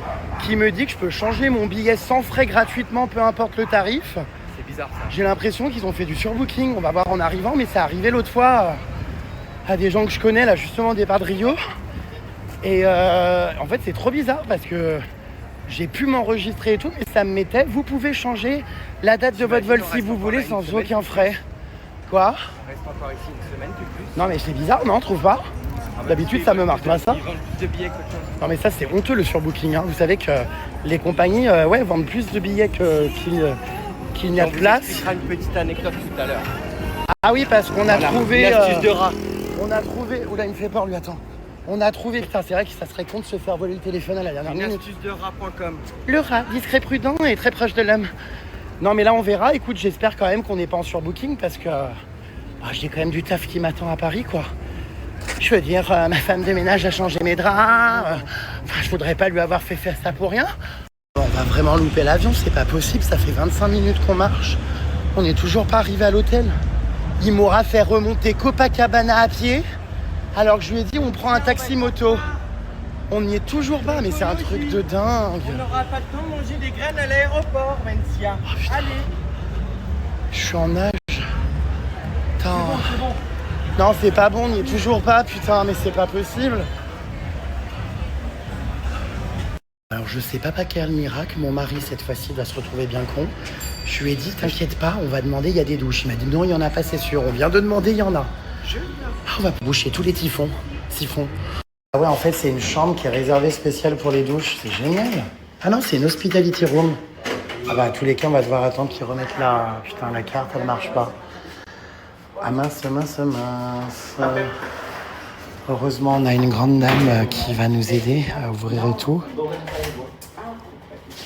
qui me dit que je peux changer mon billet sans frais gratuitement, peu importe le tarif. C'est bizarre, ça. J'ai l'impression qu'ils ont fait du surbooking. On va voir en arrivant, mais c'est arrivé l'autre fois à des gens que je connais, là, justement, au départ de Rio. Et en fait, c'est trop bizarre parce que j'ai pu m'enregistrer et tout, mais ça me mettait. Vous pouvez changer la date de votre vol si vous voulez sans aucun frais. Quoi? On reste encore ici une semaine, plus. Non, mais c'est bizarre, non? Trouve pas? D'habitude, ça me marque pas ça. Ils vendent plus de billets qu'autre chose. Non, mais ça, c'est honteux le surbooking. Hein. Vous savez que les compagnies vendent plus de billets qu'il n'y a de place. Ce sera une petite anecdote tout à l'heure. Ah oui, parce qu'on a trouvé... Une astuce de rat. On a trouvé... Oula, il me fait peur, lui, attends. On a trouvé... Putain, c'est vrai que ça serait con de se faire voler le téléphone à la dernière minute. Astuce-de-rat.com. Le rat, discret, prudent et très proche de l'homme. Non, mais là, on verra. Écoute, j'espère quand même qu'on n'est pas en surbooking parce que... j'ai quand même du taf qui m'attend à Paris, quoi. Je veux dire, ma femme de ménage a changé mes draps. Je voudrais pas lui avoir fait faire ça pour rien. On va vraiment louper l'avion, c'est pas possible. Ça fait 25 minutes qu'on marche. On n'est toujours pas arrivé à l'hôtel. Il m'aura fait remonter Copacabana à pied. Alors que je lui ai dit, on prend un taxi moto. On n'y est toujours pas, mais c'est un truc de dingue. On n'aura pas le temps de manger des graines à l'aéroport, Mencia. Allez. Je suis en nage. Putain. C'est bon. Non, c'est pas bon, on n'y est toujours pas, putain, mais c'est pas possible. Alors, je sais pas quel miracle, mon mari, cette fois-ci, va se retrouver bien con. Je lui ai dit, t'inquiète pas, on va demander, il y a des douches. Il m'a dit, non, il y en a pas, c'est sûr. On vient de demander, il y en a. On va boucher tous les siphons. Ah ouais, en fait, c'est une chambre qui est réservée spéciale pour les douches. C'est génial. Ah non, c'est une hospitality room. Ah bah, à tous les cas, on va devoir attendre qu'ils remettent la... Putain, la carte, elle marche pas. Ah mince. Heureusement, on a une grande dame qui va nous aider à ouvrir et tout.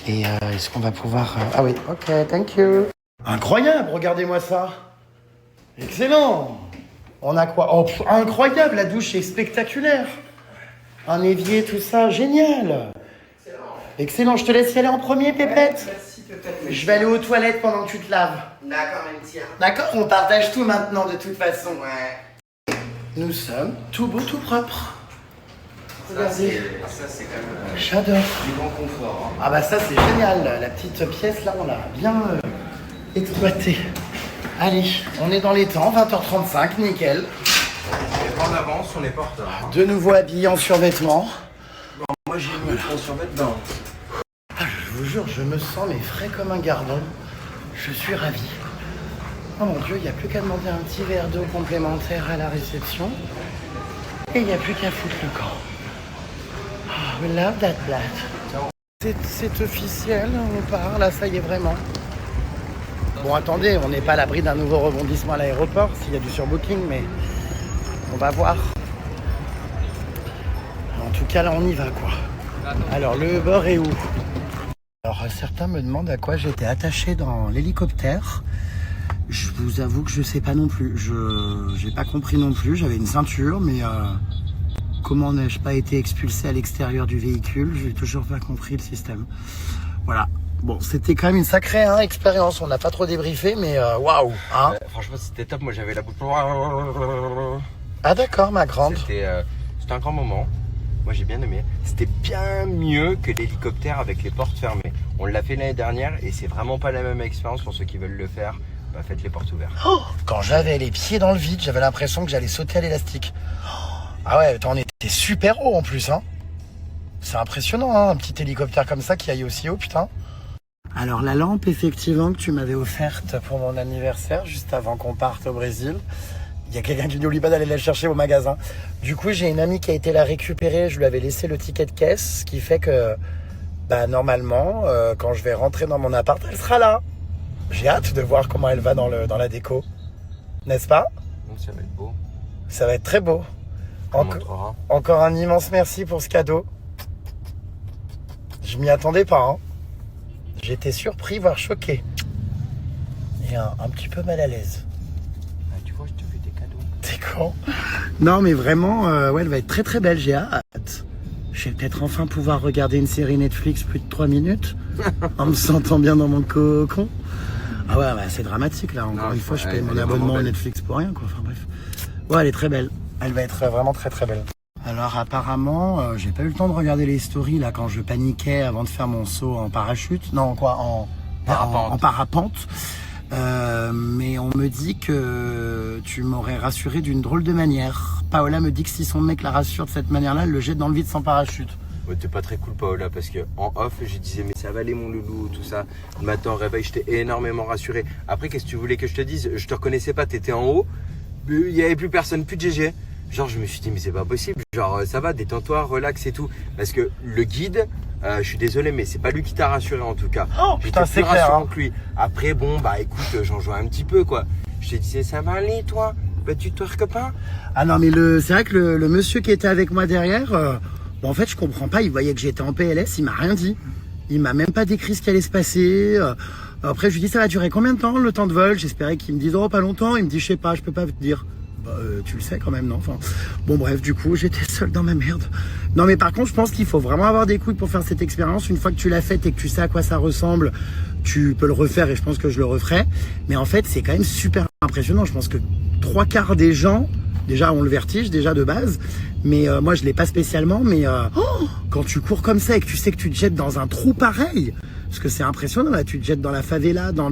Et est-ce qu'on va pouvoir... Ah oui, ok, thank you. Incroyable, regardez-moi ça. Excellent. On a quoi? Oh, incroyable, la douche est spectaculaire. Un évier, tout ça, génial. Excellent, je te laisse y aller en premier, Pépette. Merci, Pépette. Je vais aller aux toilettes pendant que tu te laves. D'accord, Mencia. D'accord, on partage tout maintenant de toute façon. Ouais. Nous sommes tout beau, tout propre. Regardez. Ça, c'est quand même J'adore. du grand confort. Ah bah ça c'est génial, la petite pièce là on l'a bien exploitée. Allez, on est dans les temps, 20h35, nickel. En avance, on n'est pas en retard. De nouveau habillé en survêtement. Moi, j'ai mis mon survêtement. Ah, je vous jure, je me sens mais frais comme un gardon. Je suis ravi. Oh mon Dieu, il n'y a plus qu'à demander un petit verre d'eau complémentaire à la réception. Et il n'y a plus qu'à foutre le camp. Oh, we love that blood. C'est officiel, on part, là ça y est vraiment. Bon, attendez, on n'est pas à l'abri d'un nouveau rebondissement à l'aéroport s'il y a du surbooking, mais on va voir. En tout cas, là, on y va, quoi. Alors, le Uber est où? Alors, certains me demandent à quoi j'étais attaché dans l'hélicoptère. Je vous avoue que je sais pas non plus. J'ai pas compris non plus. J'avais une ceinture, mais comment n'ai-je pas été expulsé à l'extérieur du véhicule? J'ai toujours pas compris le système. Voilà. Bon, c'était quand même une sacrée expérience. On n'a pas trop débriefé, mais waouh. Hein, Franchement, c'était top. Moi, j'avais la boucle. ah d'accord, ma grande. C'était un grand moment. Moi, j'ai bien aimé. C'était bien mieux que l'hélicoptère avec les portes fermées. On l'a fait l'année dernière et c'est vraiment pas la même expérience pour ceux qui veulent le faire. Bah, faites les portes ouvertes. Oh, quand j'avais les pieds dans le vide, j'avais l'impression que j'allais sauter à l'élastique. Ah ouais, on était super haut en plus, hein. C'est impressionnant, hein, un petit hélicoptère comme ça qui aille aussi haut, putain. Alors la lampe, effectivement, que tu m'avais offerte pour mon anniversaire, juste avant qu'on parte au Brésil, il y a quelqu'un qui n'oublie pas d'aller la chercher au magasin. Du coup, j'ai une amie qui a été la récupérer, je lui avais laissé le ticket de caisse, ce qui fait que, bah normalement, quand je vais rentrer dans mon appart, elle sera là. J'ai hâte de voir comment elle va dans la déco. N'est-ce pas? Ça va être beau. Ça va être très beau. Encore un immense merci pour ce cadeau. Je m'y attendais pas, hein. J'étais surpris, voire choqué. Et un petit peu mal à l'aise. Ah, tu vois, je te fais des cadeaux. T'es con. Non, mais vraiment, ouais, elle va être très très belle, j'ai hâte. Je vais peut-être enfin pouvoir regarder une série Netflix plus de 3 minutes en me sentant bien dans mon cocon. Ah ouais, bah, c'est dramatique là, encore une fois, je paye mon abonnement à Netflix pour rien, quoi. Enfin bref. Ouais, elle est très belle. Elle va être vraiment très très belle. Alors apparemment, j'ai pas eu le temps de regarder les stories là quand je paniquais avant de faire mon saut en parachute. Non, quoi, en parapente. Mais on me dit que tu m'aurais rassuré d'une drôle de manière. Paola me dit que si son mec la rassure de cette manière-là, elle le jette dans le vide sans parachute. Ouais, t'es pas très cool, Paola, parce que en off, je disais, mais ça va aller, mon loulou, tout ça. Le matin, au réveil, je t'ai énormément rassuré. Après, qu'est-ce que tu voulais que je te dise? Je te reconnaissais pas, t'étais en haut, il y avait plus personne, plus de GG. Genre, je me suis dit, mais c'est pas possible. Genre, ça va, détends-toi, relax et tout. Parce que le guide, je suis désolé, mais c'est pas lui qui t'a rassuré en tout cas. Oh putain, c'est clair. Hein. Que lui. Après, bon, bah écoute, j'en jouais un petit peu, quoi. Je te disais, ça va aller, toi? Bah, tu te twerques pas? Ah non, mais c'est vrai que le monsieur qui était avec moi derrière, bon, en fait, je comprends pas. Il voyait que j'étais en PLS, il m'a rien dit. Il m'a même pas décrit ce qui allait se passer. Après, je lui dis, ça va durer combien de temps, le temps de vol? J'espérais qu'il me dise, oh, pas longtemps. Il me dit, je sais pas, je peux pas te dire. Tu le sais quand même, non? Enfin, bon bref, du coup, j'étais seul dans ma merde. Non, mais par contre, je pense qu'il faut vraiment avoir des couilles pour faire cette expérience. Une fois que tu l'as faite et que tu sais à quoi ça ressemble, tu peux le refaire et je pense que je le referai. Mais en fait, c'est quand même super impressionnant. Je pense que 3/4 des gens, déjà, ont le vertige, déjà de base. Mais moi, je l'ai pas spécialement. Mais quand tu cours comme ça et que tu sais que tu te jettes dans un trou pareil, parce que c'est impressionnant, là, tu te jettes dans la favela, dans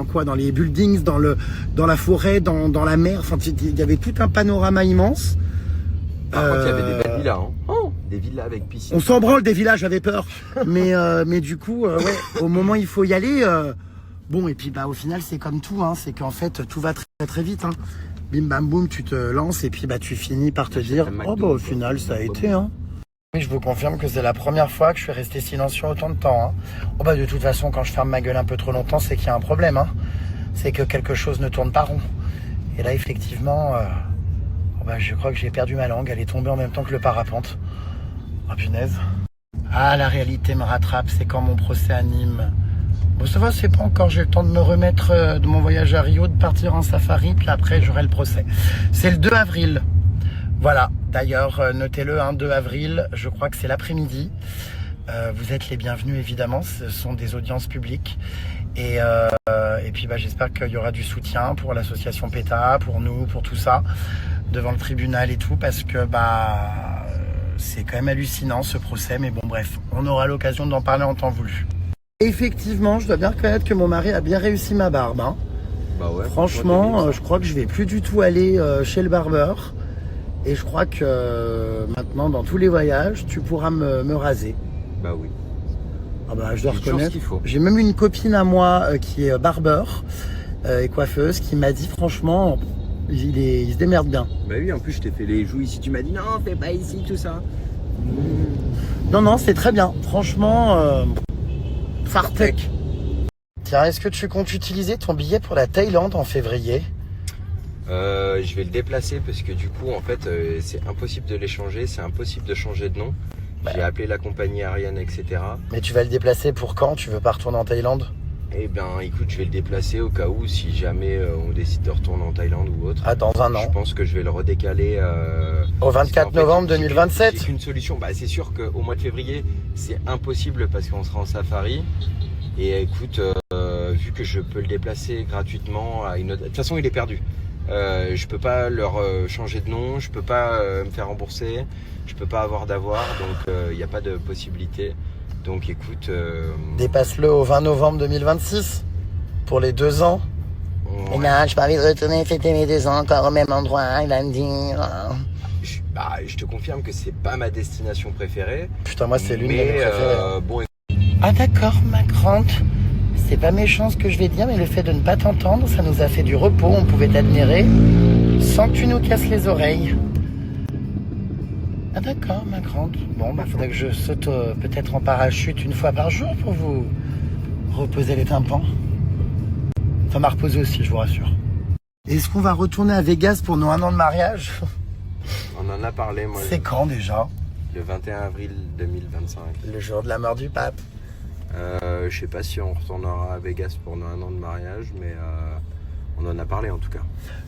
quoi? Dans les buildings, dans la forêt, dans la mer. Enfin, il y avait tout un panorama immense. Par contre, il y avait des belles villas, hein. Oh, des villas avec piscine. On s'en branle des villas, j'avais peur. mais du coup, ouais, au moment où il faut y aller, bon, et puis bah au final, c'est comme tout, hein, c'est qu'en fait, tout va très très vite, hein. Bim bam boum, tu te lances et puis bah tu finis par te dire, oh bah au final, ça a été, hein. Oui, je vous confirme que c'est la première fois que je suis resté silencieux autant de temps, hein. Oh bah de toute façon, quand je ferme ma gueule un peu trop longtemps, c'est qu'il y a un problème, hein. C'est que quelque chose ne tourne pas rond. Et là, effectivement, oh bah, je crois que j'ai perdu ma langue. Elle est tombée en même temps que le parapente. Oh punaise. Ah, la réalité me rattrape. C'est quand mon procès à Nîmes. Bon, ça va, c'est pas encore. J'ai le temps de me remettre de mon voyage à Rio, de partir en safari. Puis après, j'aurai le procès. C'est le 2 avril. Voilà. D'ailleurs, notez-le, hein, 2 avril. Je crois que c'est l'après-midi. Vous êtes les bienvenus, évidemment. Ce sont des audiences publiques. Et puis bah, j'espère qu'il y aura du soutien pour l'association PETA, pour nous, pour tout ça, devant le tribunal et tout, parce que bah c'est quand même hallucinant ce procès, mais bon bref, on aura l'occasion d'en parler en temps voulu. Effectivement, je dois bien reconnaître que mon mari a bien réussi ma barbe, hein. Bah ouais, franchement, je crois que je vais plus du tout aller chez le barbeur, et je crois que maintenant dans tous les voyages, tu pourras me raser. Bah oui. Ah bah, je dois reconnaître. J'ai même une copine à moi qui est barbeur et coiffeuse qui m'a dit franchement, il se démerde bien. Bah oui, en plus je t'ai fait les joues ici, tu m'as dit non, fais pas ici, tout ça. Non, c'est très bien. Franchement, fartec. Tiens, est-ce que tu comptes utiliser ton billet pour la Thaïlande en février? Je vais le déplacer parce que du coup, en fait, c'est impossible de l'échanger, c'est impossible de changer de nom. J'ai appelé la compagnie aérienne, etc. Mais tu vas le déplacer pour quand? Tu veux pas retourner en Thaïlande? Eh bien, écoute, je vais le déplacer au cas où, si jamais on décide de retourner en Thaïlande ou autre. Ah, dans un an. Je pense que je vais le redécaler Au 24 novembre 2027. J'ai qu'une solution. Bah, c'est sûr qu'au mois de février, c'est impossible parce qu'on sera en safari. Et écoute, vu que je peux le déplacer gratuitement à une autre... De toute façon, il est perdu. Je peux pas leur changer de nom, je peux pas me faire rembourser, je peux pas avoir d'avoir, donc il n'y a pas de possibilité. Donc écoute... Dépasse-le au 20 novembre 2026 pour les 2 ans. Mais non, j'ai pas envie de retourner fêter mes 2 ans encore au même endroit, il va me dire. je te confirme que c'est pas ma destination préférée. Putain, moi, c'est l'une de mes Mais préférées. bon, Ah d'accord, ma grande. C'est pas méchant ce que je vais dire, mais le fait de ne pas t'entendre, ça nous a fait du repos. On pouvait t'admirer sans que tu nous casses les oreilles. Ah d'accord, ma grande. Bon, bah faudrait que je saute peut-être en parachute une fois par jour pour vous reposer les tympans. Ça m'a reposé aussi, je vous rassure. Est-ce qu'on va retourner à Vegas pour nos 1 an de mariage? on en a parlé, moi. C'est quand déjà? Le 21 avril 2025. Le jour de la mort du pape. Je sais pas si on retournera à Vegas pour nos 1 an de mariage, mais on en a parlé en tout cas.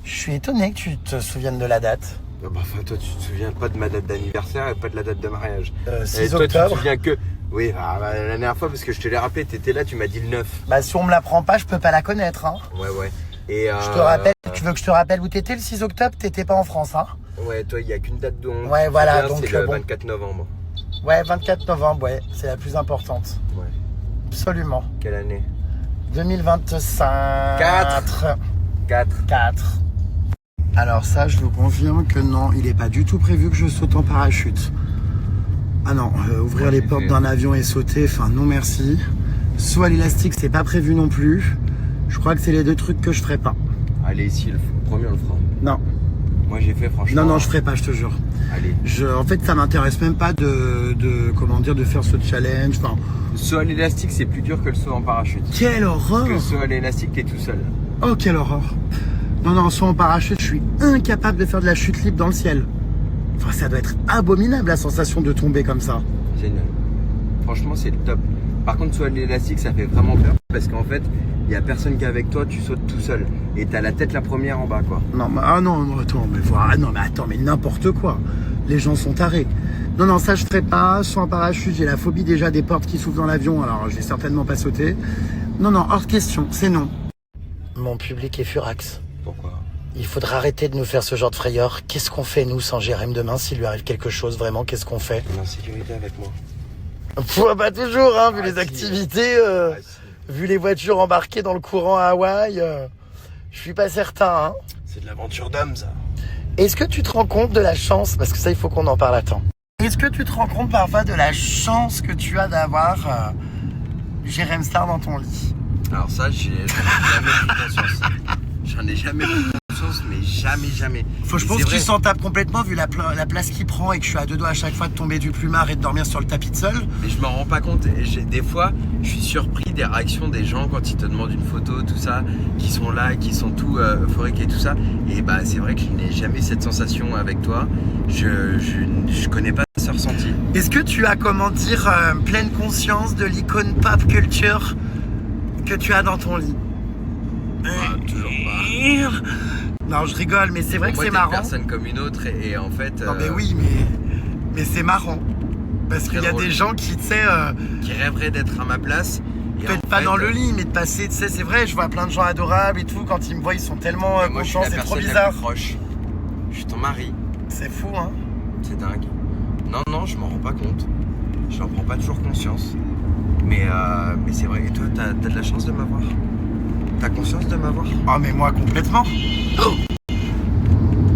Je suis étonné que tu te souviennes de la date. Enfin, toi, tu te souviens pas de ma date d'anniversaire et pas de la date de mariage. 6 et toi, tu te octobre. souviens que... Oui, la dernière fois, parce que je te l'ai rappelé, t'étais là, tu m'as dit le 9. Bah si on me l'apprend pas, je peux pas la connaître, hein. Ouais. Et Je te rappelle, tu veux que je te rappelle où t'étais le 6 octobre? T'étais pas en France, hein? Ouais, toi, il y a qu'une date dont... Ouais, voilà, donc, c'est le bon. 24 novembre. Ouais, 24 novembre, ouais, c'est la plus importante. Ouais. Absolument. Quelle année? 2025. 4. 4. Alors ça, je vous confirme que non, il est pas du tout prévu que je saute en parachute. Ah non, ouvrir les portes d'un avion et sauter, enfin non merci. Saut à l'élastique, c'est pas prévu non plus. Je crois que c'est les 2 trucs que je ferai pas. Allez, si, le premier, on le fera. Non. Moi, j'ai fait, franchement... Non, je ferai pas, je te jure. Allez. En fait, ça m'intéresse même pas de faire ce challenge. Enfin, Le saut à l'élastique, c'est plus dur que le saut en parachute. quelle horreur! Parce que le saut à l'élastique, t'es tout seul. Oh, quelle horreur! Non, saut en parachute, je suis incapable de faire de la chute libre dans le ciel. Enfin, ça doit être abominable la sensation de tomber comme ça. Génial. Franchement, c'est le top. Par contre, saut à l'élastique, ça fait vraiment peur parce qu'en fait, il y a personne qui est avec toi, tu sautes tout seul. Et t'as la tête la première en bas, quoi. Non, mais, attends, mais n'importe quoi. Les gens sont tarés. Non, ça je ferai pas. Saut en parachute, j'ai la phobie déjà des portes qui s'ouvrent dans l'avion, alors je vais certainement pas sauter. Non, hors de question, c'est non. Mon public est furax. Pourquoi? Il faudra arrêter de nous faire ce genre de frayeur. Qu'est-ce qu'on fait, nous, sans Jérém demain? S'il lui arrive quelque chose, vraiment, qu'est-ce qu'on fait? On est en sécurité avec moi. Pas toujours, hein, vu les si. activités, Si. vu les voitures embarquées dans le courant à Hawaï, je suis pas certain, hein. C'est de l'aventure d'homme, ça. Est-ce que tu te rends compte de la chance, parce que ça, il faut qu'on en parle à temps. Est-ce que tu te rends compte parfois de la chance que tu as d'avoir Jérém Star dans ton lit? Alors ça, j'en ai jamais pris conscience. J'en ai jamais pris conscience, mais jamais. Je Et pense c'est vrai. qu'il s'en tape complètement vu la place qu'il prend et que je suis à 2 doigts à chaque fois de tomber du plumard et de dormir sur le tapis de sol. Mais je m'en rends pas compte. Et des fois, je suis surpris des réactions des gens quand ils te demandent une photo, tout ça, qui sont là, qui sont tout euphoriques et tout ça. Et bah, c'est vrai que je n'ai jamais cette sensation avec toi. Je connais pas ce ressenti. Est-ce que tu as, pleine conscience de l'icône pop culture que tu as dans ton lit? Toujours pas. Non, je rigole, mais c'est vrai que Moi, c'est t'es une marrant. personne comme une autre et en fait. Non, mais oui, mais c'est marrant. Parce qu'il y a drôle. des gens qui, tu sais, Qui rêverait d'être à ma place. Et peut-être en pas fait, dans le lit, mais de passer, tu sais, c'est vrai, je vois plein de gens adorables et tout, quand ils me voient, ils sont tellement moi, je suis contents, la c'est trop personne la bizarre. plus proche. Je suis ton mari. C'est fou, hein. C'est dingue. Non, je m'en rends pas compte. Je n'en prends pas toujours conscience. Mais c'est vrai. Et toi, t'as de la chance de m'avoir. T'as conscience de m'avoir? Oh, mais moi, complètement. Oh,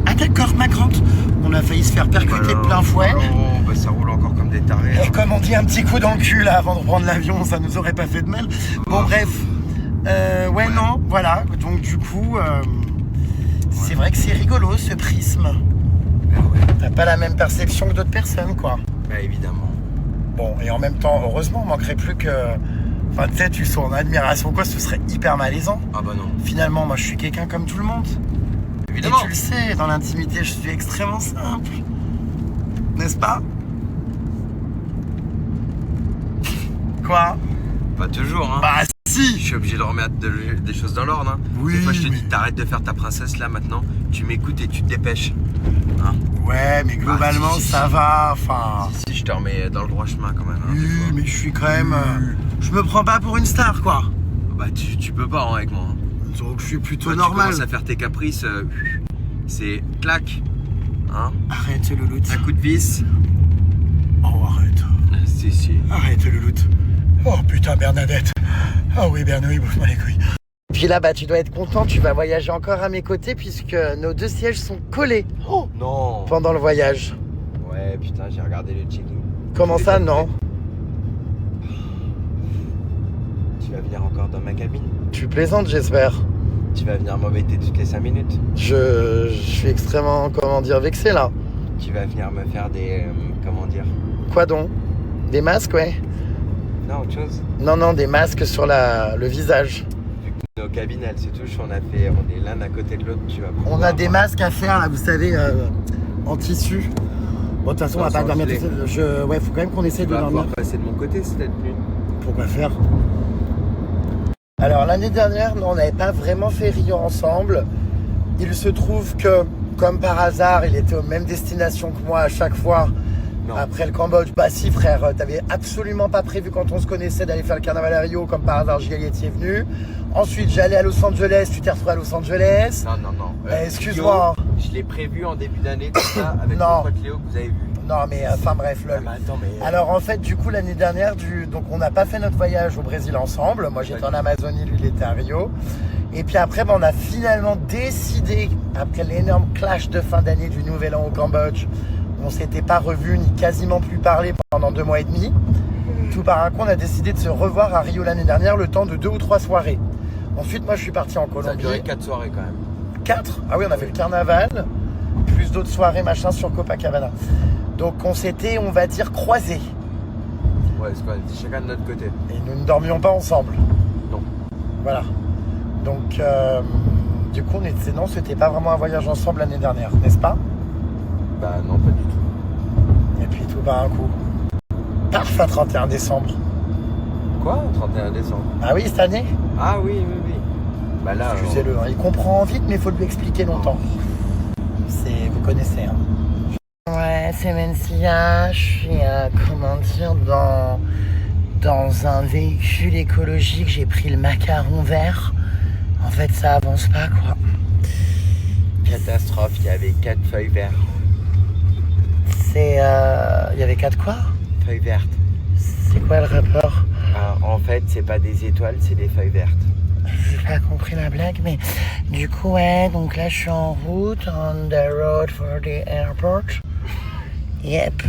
ah, d'accord, ma grande. On a failli se faire percuter de plein fouet. Oh, bah ça roule encore comme des tarés. Et comme on dit, un petit coup dans le cul, là, avant de prendre l'avion, ça nous aurait pas fait de mal. Bon, bref. Ouais, non, voilà. Donc, du coup, c'est vrai que c'est rigolo, ce prisme. Ben ouais, T'as pas la même perception que d'autres personnes, quoi. bah évidemment. Bon, et en même temps, heureusement, on manquerait plus que Enfin, tu sais, tu sois en admiration quoi, ce serait hyper malaisant. Ah bah non. Finalement, moi, je suis quelqu'un comme tout le monde. Évidemment. Et tu le sais, dans l'intimité, je suis extrêmement simple. N'est-ce pas? Quoi? Pas toujours, hein. Bah Je si. suis obligé de remettre des choses dans l'ordre, hein. Oui, Des fois, je te mais- dis, t'arrêtes de faire ta princesse là maintenant. Tu m'écoutes et tu te dépêches. Hein. Ouais, mais globalement, si, si, ça si. va. Enfin... Si, je te remets dans le droit chemin quand même. Hein, des Oui, fois. mais je suis quand même... je me prends pas pour une star, quoi. Bah tu peux pas hein, avec moi. Hein. Donc je suis plutôt Toi, normal. Tu commences à faire tes caprices, c'est clac. Hein. Arrête, louloute. Un coup de vis. Oh, arrête. Si. Arrête, louloute. Oh, putain, Bernadette. Oh oui, Bernoï, bouffe-moi les couilles. Puis là, bah, tu dois être content, tu vas voyager encore à mes côtés puisque nos 2 sièges sont collés Non. pendant le voyage. Ouais, putain, j'ai regardé le checking. Comment ça, non? Tu vas venir encore dans ma cabine. Tu plaisantes, j'espère. Tu vas venir m'embêter toutes les 5 minutes. Je suis extrêmement, comment dire, vexé là. Tu vas venir me faire des... comment dire? Quoi donc? Des masques, ouais? Non, autre chose. Non, des masques sur le visage. Vu que nos cabines, elles se touchent, on est l'un à côté de l'autre, tu vas On pouvoir a des voir. masques à faire, là, vous savez, en tissu. Bon, de toute façon, on va pas Sans dormir gilet. tout seul. Ouais, faut quand même qu'on essaie Tu de vas dormir. pouvoir passer de mon côté si t'es tenu. Pourquoi faire? Alors l'année dernière, non, on n'avait pas vraiment fait Rio ensemble. Il se trouve que, comme par hasard, il était aux mêmes destinations que moi à chaque fois. Non. Après le Cambodge, bah si frère, t'avais absolument pas prévu quand on se connaissait d'aller faire le carnaval à Rio, comme par hasard Gilles était venu. Ensuite j'allais à Los Angeles, tu t'es retrouvé à Los Angeles. Non. Excuse-moi. Rio, je l'ai prévu en début d'année, tout ça, avec Non. mon pote Léo que vous avez vu. Non mais enfin bref, lol. Ah, mais attends, mais... Alors en fait du coup l'année dernière, donc on n'a pas fait notre voyage au Brésil ensemble. Moi j'étais en Amazonie, lui il était à Rio. Et puis après on a finalement décidé, après l'énorme clash de fin d'année du Nouvel An au Cambodge, on s'était pas revu ni quasiment plus parlé pendant 2 mois et demi. Tout par un coup on a décidé de se revoir à Rio l'année dernière le temps de 2 ou 3 soirées. Ensuite moi je suis parti en Ça a Colombie. duré 4 soirées quand même. 4? Ah oui on a fait le carnaval, plus d'autres soirées machin sur Copacabana. Donc on s'était, on va dire, croisés. Ouais, c'est quoi, chacun de notre côté. Et nous ne dormions pas ensemble. Non. Voilà. Donc, du coup, non, c'était pas vraiment un voyage ensemble l'année dernière, n'est-ce pas? Bah non, pas du tout. Et puis tout bas un coup. Paf, à 31 décembre. Quoi 31 décembre. Ah oui, cette année? Ah oui. Bah là... Excusez-le, hein, il comprend vite, mais il faut lui expliquer longtemps. Vous connaissez, hein. Ouais, c'est Mencia, je suis, comment dire, dans un véhicule écologique, j'ai pris le macaron vert. En fait, ça avance pas, quoi. Catastrophe, il y avait 4 feuilles vertes. C'est, il y avait 4 quoi? Feuilles vertes. C'est quoi le rapport? En fait, c'est pas des étoiles, c'est des feuilles vertes. J'ai pas compris la blague, mais du coup, ouais, donc là, je suis en route, on the road for the airport. Yep.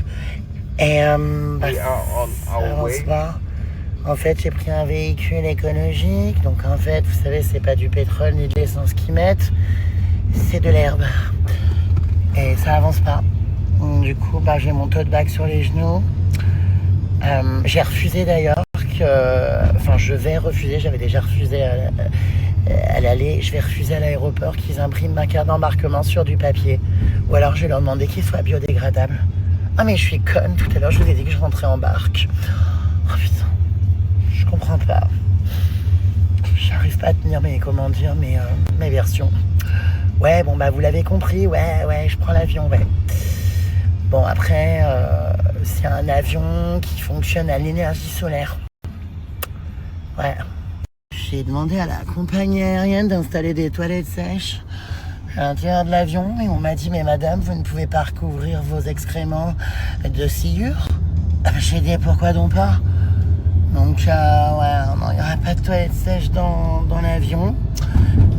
Et, bah, We are on ça our avance way. pas. En fait, j'ai pris un véhicule écologique, donc en fait, vous savez, c'est pas du pétrole ni de l'essence qu'ils mettent, c'est de l'herbe. Et ça avance pas. Du coup, bah, j'ai mon tote bag sur les genoux. J'ai refusé d'ailleurs je vais refuser, j'avais déjà refusé à l'aller, je vais refuser à l'aéroport qu'ils impriment ma carte d'embarquement sur du papier. Ou alors je vais leur demander qu'il soit biodégradable. Ah mais je suis conne, tout à l'heure je vous ai dit que je rentrais en barque. Oh putain, je comprends pas. J'arrive pas à tenir mes versions. Ouais, bon bah vous l'avez compris, ouais, je prends l'avion, ouais. Bon après, c'est un avion qui fonctionne à l'énergie solaire. Ouais. J'ai demandé à la compagnie aérienne d'installer des toilettes sèches à l'intérieur de l'avion et on m'a dit mais madame vous ne pouvez pas recouvrir vos excréments de sciure. J'ai dit pourquoi donc pas. Donc ouais, non, il n'y aura pas de toilettes sèches dans l'avion.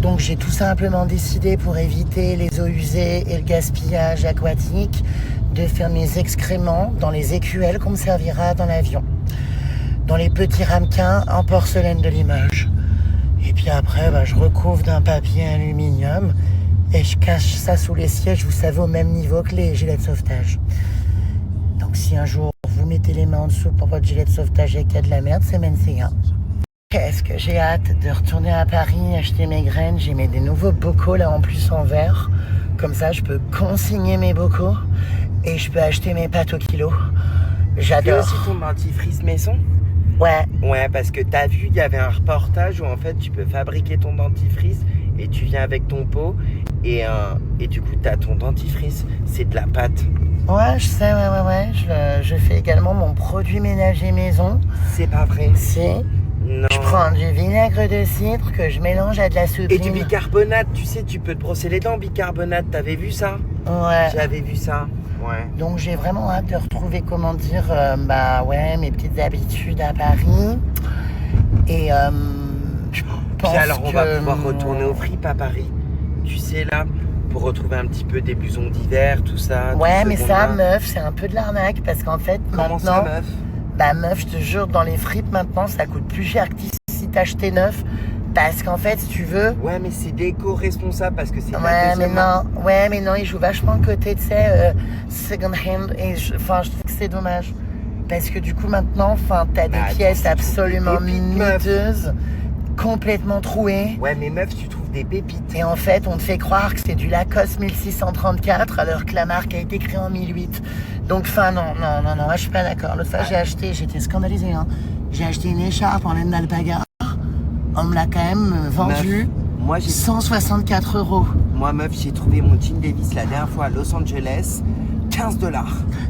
Donc j'ai tout simplement décidé pour éviter les eaux usées et le gaspillage aquatique de faire mes excréments dans les écuelles qu'on me servira dans l'avion. Dans les petits ramequins en porcelaine de Limoges. Et puis après, je recouvre d'un papier aluminium et je cache ça sous les sièges, vous savez, au même niveau que les gilets de sauvetage. Donc si un jour vous mettez les mains en dessous pour votre gilet de sauvetage et qu'il y a de la merde, c'est Mencia. Qu'est-ce que j'ai hâte de retourner à Paris, acheter mes graines. J'ai mis des nouveaux bocaux là en plus en verre. Comme ça, je peux consigner mes bocaux et je peux acheter mes pâtes au kilo. Tu fais J'adore. aussi ton dentifrice maison? Ouais. Ouais, parce que t'as vu, il y avait un reportage où en fait tu peux fabriquer ton dentifrice et tu viens avec ton pot et du coup t'as ton dentifrice, c'est de la pâte. Ouais, je sais, ouais. Je fais également mon produit ménager maison. C'est pas vrai. Si. Non. Je prends du vinaigre de cidre que je mélange à de la soupline. Et du bicarbonate, tu sais, tu peux te brosser les dents bicarbonate, t'avais vu ça? Ouais. J'avais vu ça, ouais. Donc j'ai vraiment hâte de retrouver, comment dire, mes petites habitudes à Paris. Et je pense Puis alors on va que, pouvoir retourner au fripe à Paris. Tu sais là, pour retrouver un petit peu des blousons d'hiver, tout ça. Ouais, tout mais seconde ça, main. meuf, c'est un peu de l'arnaque parce qu'en fait, Comment ça, maintenant, meuf? bah meuf, je te jure, dans les fripes maintenant, ça coûte plus cher que si t'achetais neuf. Parce qu'en fait, si tu veux. Ouais, mais c'est d'éco-responsable parce que c'est Ouais, mais non, ils jouent vachement le côté, tu sais, second hand. Et je trouve que c'est dommage. Parce que du coup, maintenant, enfin, t'as des Bah, attends, pièces tu trouves absolument des pépites, meuf. miteuses, complètement trouées. Ouais, mais meuf, tu trouves des pépites. Et en fait, on te fait croire que c'est du Lacoste 1634 alors que la marque a été créée en 1008. Donc, enfin, non, je suis pas d'accord. L'autre fois, j'ai acheté, j'étais scandalisée, hein. J'ai acheté une écharpe en laine d'alpaga. On me l'a quand même vendue Moi, 164 €. Moi, meuf, j'ai trouvé mon jean Davis la dernière fois à Los Angeles, $15.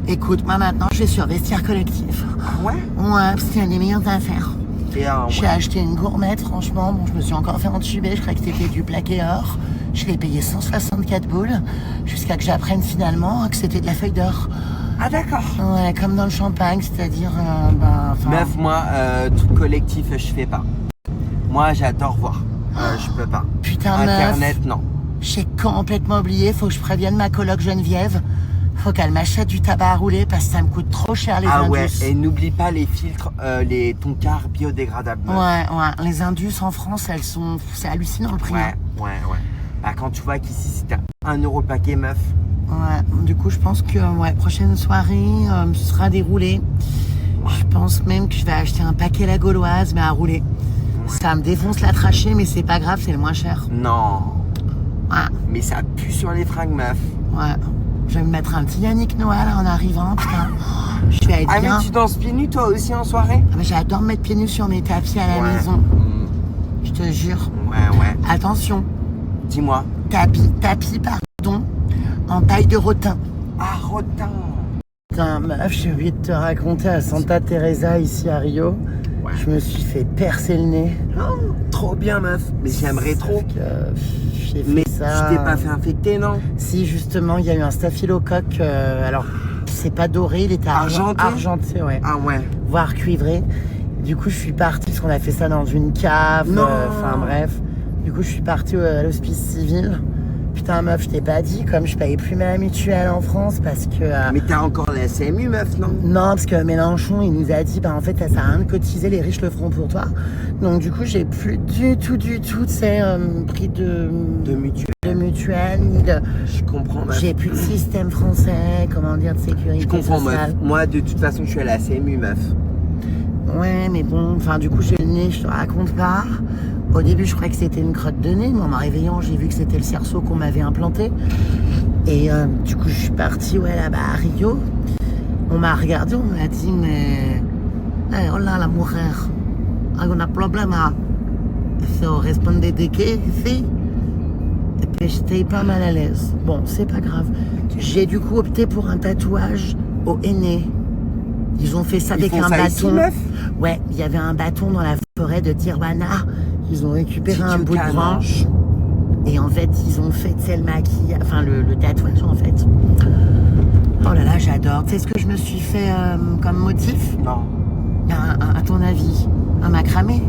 Écoute, moi maintenant, je vais sur Vestiaire Collectif. Ouais. Ouais, c'est une des meilleures affaires. Et J'ai acheté une gourmette, franchement. Bon, je me suis encore fait entuber. Je croyais que c'était du plaqué or. Je l'ai payé 164 boules jusqu'à que j'apprenne finalement que c'était de la feuille d'or. Ah, d'accord. Ouais, comme dans le champagne, c'est-à-dire. Meuf, moi, truc collectif, je fais pas. Moi, j'adore voir. Je peux pas. Putain, Internet, meuf. non. J'ai complètement oublié. Faut que je prévienne ma coloc Geneviève. Faut qu'elle m'achète du tabac à rouler parce que ça me coûte trop cher les indus. Ouais, et n'oublie pas les filtres, les tonkards biodégradables. Meuf. Ouais. Les indus en France, elles sont. C'est hallucinant le prix. Ouais. hein. Bah, quand tu vois qu'ici, c'était 1 € le paquet, meuf. Ouais, du coup, je pense que prochaine soirée, ce sera déroulé. Je pense même que je vais acheter un paquet la gauloise, mais à rouler. Ça me défonce la trachée, mais c'est pas grave, c'est le moins cher. Non. Ouais, Mais ça pue sur les fringues, meuf. ouais. Je vais me mettre un petit Yannick Noah là en arrivant, putain. Je vais être Ah, bien. mais tu danses pieds nus, toi aussi, en soirée? Ah, mais j'adore me mettre pieds nus sur mes tapis à la Ouais. maison. Je te jure. Ouais. Attention, Dis-moi. tapis, pardon, en paille de rotin. Ah, rotin. Putain, meuf, j'ai oublié de te raconter à Santa Teresa ici à Rio. Ouais. Je me suis fait percer le nez. Oh, trop bien, meuf. Mais j'aimerais trop. Sauf que, j'ai fait Mais ça. tu t'es pas fait infecter, non? Si, justement, il y a eu un staphylocoque. Alors, c'est pas doré, il était argenté, ouais. Ah ouais. Voire cuivré. Du coup, je suis partie, parce qu'on a fait ça dans une cave. Non. Enfin, bref. Du coup, je suis partie à l'hospice civil. Putain, meuf, je t'ai pas dit, comme je payais plus ma mutuelle en France parce que. Mais t'as encore la SMU, meuf, non? Non, parce que Mélenchon, il nous a dit, en fait, ça sert à rien de cotiser, les riches le feront pour toi. Donc, du coup, j'ai plus du tout, tu sais, pris de mutuelle, ni de. Je comprends, meuf. J'ai plus de système français, comment dire, de sécurité Je comprends, sociale. meuf. Moi, de toute façon, je suis à la SMU, meuf. Ouais, mais bon, enfin, du coup, j'ai le nez, je te raconte pas. Au début, je croyais que c'était une crotte de nez, mais en me réveillant, j'ai vu que c'était le cerceau qu'on m'avait implanté. Et du coup, je suis partie là-bas à Rio. On m'a regardé, on m'a dit, mais... Hey, hola, la mujer. Hay un problema. So, répondre de qué, ici? Et puis, j'étais pas mal à l'aise. Bon, c'est pas grave. J'ai du coup opté pour un tatouage au henné. Ils ont fait ça avec un bâton. Ici, meuf? Ouais, il y avait un bâton dans la forêt de Tijuana. Ils ont récupéré un bout de branche. Et en fait, ils ont fait, tu sais, le maquillage, enfin le tatouage en fait. Oh là là, j'adore. Tu sais ce que je me suis fait comme motif? Non. À ton avis, un macramé?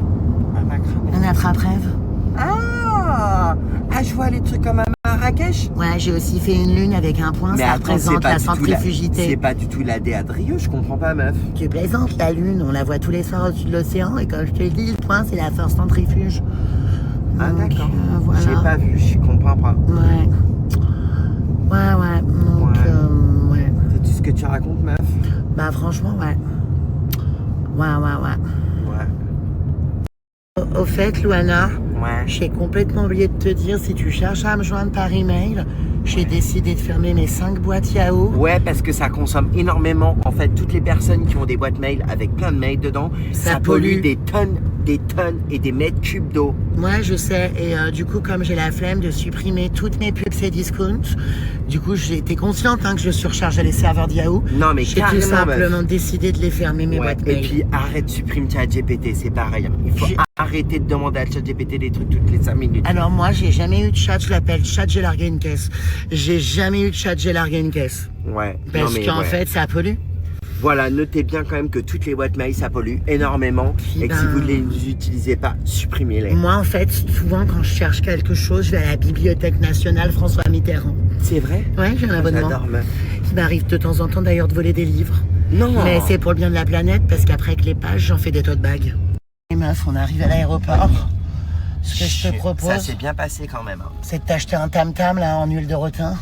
Un macramé. Un attrape-rêve? Ah, je vois les trucs comme à Marrakech. Ouais, j'ai aussi fait une lune avec un point, ça représente la centrifugité. C'est pas du tout la DA de Rio, je comprends pas, meuf. Tu plaisantes, la lune, on la voit tous les soirs au-dessus de l'océan, et comme je te le dis, le point, c'est la force centrifuge. Ah, Donc, d'accord. voilà. J'ai pas vu, je comprends pas. Ouais. Donc, ouais. C'est tout ce que tu racontes, meuf? Bah, franchement, ouais. Ouais. Au fait, Luana, Ouais. j'ai complètement oublié de te dire, si tu cherches à me joindre par email, j'ai décidé de fermer mes 5 boîtes Yahoo. Ouais, parce que ça consomme énormément. En fait, toutes les personnes qui ont des boîtes mail avec plein de mails dedans, ça pollue des tonnes et des mètres cubes d'eau. Moi, je sais. Et du coup, comme j'ai la flemme de supprimer toutes mes pubs Cdiscount, du coup, j'étais consciente que je surchargeais les serveurs de Yahoo. Non, mais j'ai tout simplement décidé de les fermer, mes boîtes mail. Et puis, arrête, supprime ChatGPT, c'est pareil. Il faut arrêter de demander à ChatGPT des trucs toutes les 5 minutes. Alors moi, j'ai jamais eu de chat, je l'appelle chat, j'ai largué une caisse. J'ai jamais eu de chat, j'ai largué une caisse. Ouais. Parce qu'en fait, ça pollue. Voilà, notez bien quand même que toutes les boîtes mail, ça pollue énormément. Et que si vous ne les utilisez pas, supprimez-les. Moi, en fait, souvent, quand je cherche quelque chose, je vais à la Bibliothèque nationale François Mitterrand. C'est vrai? Ouais, j'ai un abonnement. J'adore, meuf. Il m'arrive de temps en temps d'ailleurs de voler des livres. Non. Mais c'est pour le bien de la planète, parce qu'après avec les pages, j'en fais des tote bags. Et meuf, on arrive à l'aéroport. Ce que je te propose, ça s'est bien passé quand même. c'est de t'acheter un tam-tam là en huile de rotin.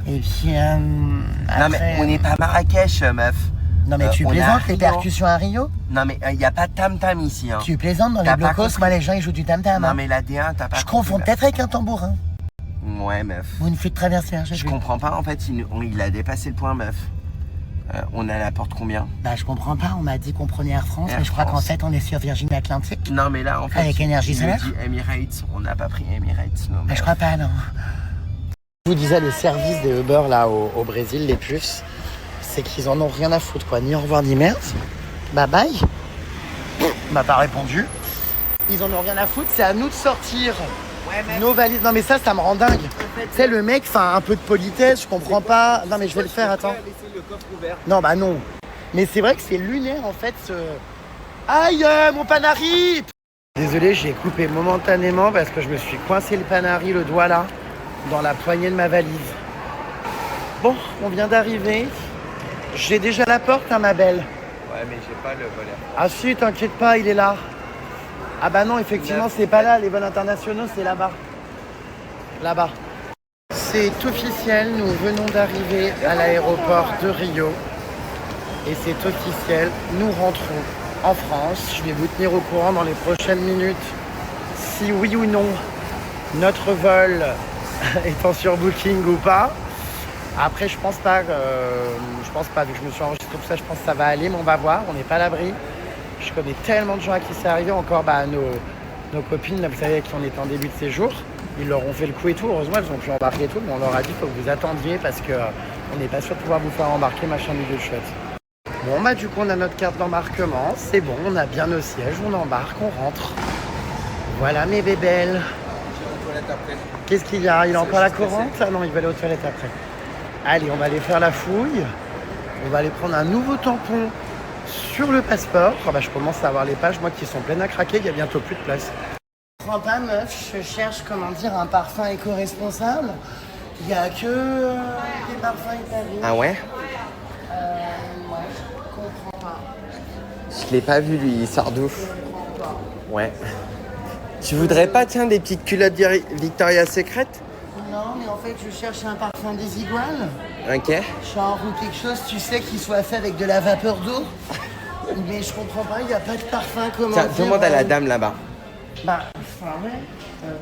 Et puis Non après, mais on n'est pas à Marrakech, meuf. Non mais tu on est à plaisantes les Rio. percussions à Rio? Non mais il n'y a pas de tam-tam ici. Hein. Tu plaisantes dans les T'as pas blocos, compris. moi les gens ils jouent du tam-tam. Non hein. mais la D1, t'as pas Je compris, confonds meuf. peut-être avec un tambourin. Ouais, meuf. Ou une flûte traversière, j'ai Je vu. comprends pas, en fait, il a dépassé le point, meuf. On est à la porte combien? Bah je comprends pas, on m'a dit qu'on prenait Air France, Air mais je crois qu'en France. fait on est sur Virgin Atlantic. Non mais là, en fait, Avec Énergie il nous solaire dit Emirates, on n'a pas pris Emirates, non. Bah je crois pas, non. Je vous disais, le service des Uber là au Brésil, les puces, c'est qu'ils en ont rien à foutre quoi, ni au revoir ni merde. Bye bye. M'a pas répondu. Ils en ont rien à foutre, c'est à nous de sortir nos valises. Non mais ça me rend dingue. Tu sais le mec, un peu de politesse, je comprends pas. Non mais je vais le faire, attends. Non bah non. Mais c'est vrai que c'est lunaire en fait ce... Aïe mon panari. Désolé, j'ai coupé momentanément parce que je me suis coincé le panari, le doigt là, dans la poignée de ma valise. Bon, on vient d'arriver. J'ai déjà la porte, hein, ma belle. Ouais, mais j'ai pas le volet. Ah si, t'inquiète pas, il est là. Ah bah non, effectivement, c'est pas là. Les vols internationaux, c'est là-bas. Là-bas. C'est officiel, nous venons d'arriver à l'aéroport de Rio. Et c'est officiel, nous rentrons en France. Je vais vous tenir au courant dans les prochaines minutes si oui ou non notre vol est en surbooking ou pas. Après, je pense pas, vu que je me suis enregistré tout ça, je pense que ça va aller, mais on va voir, on n'est pas à l'abri. Je connais tellement de gens à qui c'est arrivé, encore nos copines, là, vous savez, à qui on était en début de séjour, ils leur ont fait le coup et tout, heureusement, elles ont pu embarquer et tout, mais on leur a dit qu'il faut que vous attendiez parce que on n'est pas sûr de pouvoir vous faire embarquer, machin, milieu de chouette. Bon, bah du coup, on a notre carte d'embarquement, c'est bon, on a bien nos sièges, on embarque, on rentre. Voilà mes bébelles. Qu'est-ce qu'il y a? Il a encore la courante? Ah non, il va aller aux toilettes après. Allez, on va aller faire la fouille. On va aller prendre un nouveau tampon sur le passeport. Ah bah, je commence à avoir les pages, moi, qui sont pleines à craquer. Il y a bientôt plus de place. Je comprends pas, meuf. Je cherche, un parfum éco-responsable. Il n'y a que des parfums italiens. Ah ouais? Ouais, je comprends pas. Je l'ai pas vu, lui, il sort d'où? Ouais. Tu voudrais pas, tiens, des petites culottes Victoria's Secret? Non, mais en fait, je cherche un parfum désigual. Ok. Genre ou quelque chose, tu sais, qui soit fait avec de la vapeur d'eau. Mais je comprends pas, il n'y a pas de parfum, comment Tiens, dire. demande à la dame là-bas. Bah, enfin, ouais.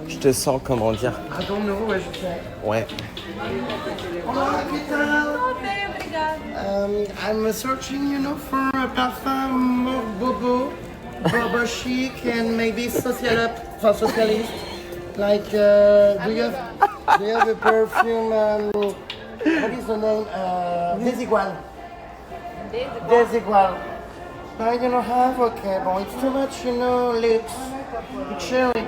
Je te sens, comment dire. I don't know, ouais, je sais. Ouais. Olá, que tal? I'm searching, for a parfum more bobo chic and maybe socialist. Like, do you have a perfume? What is the name? Desigual. Desigual. No, you don't have? Okay, bon, it's too much, lips. It's cherry.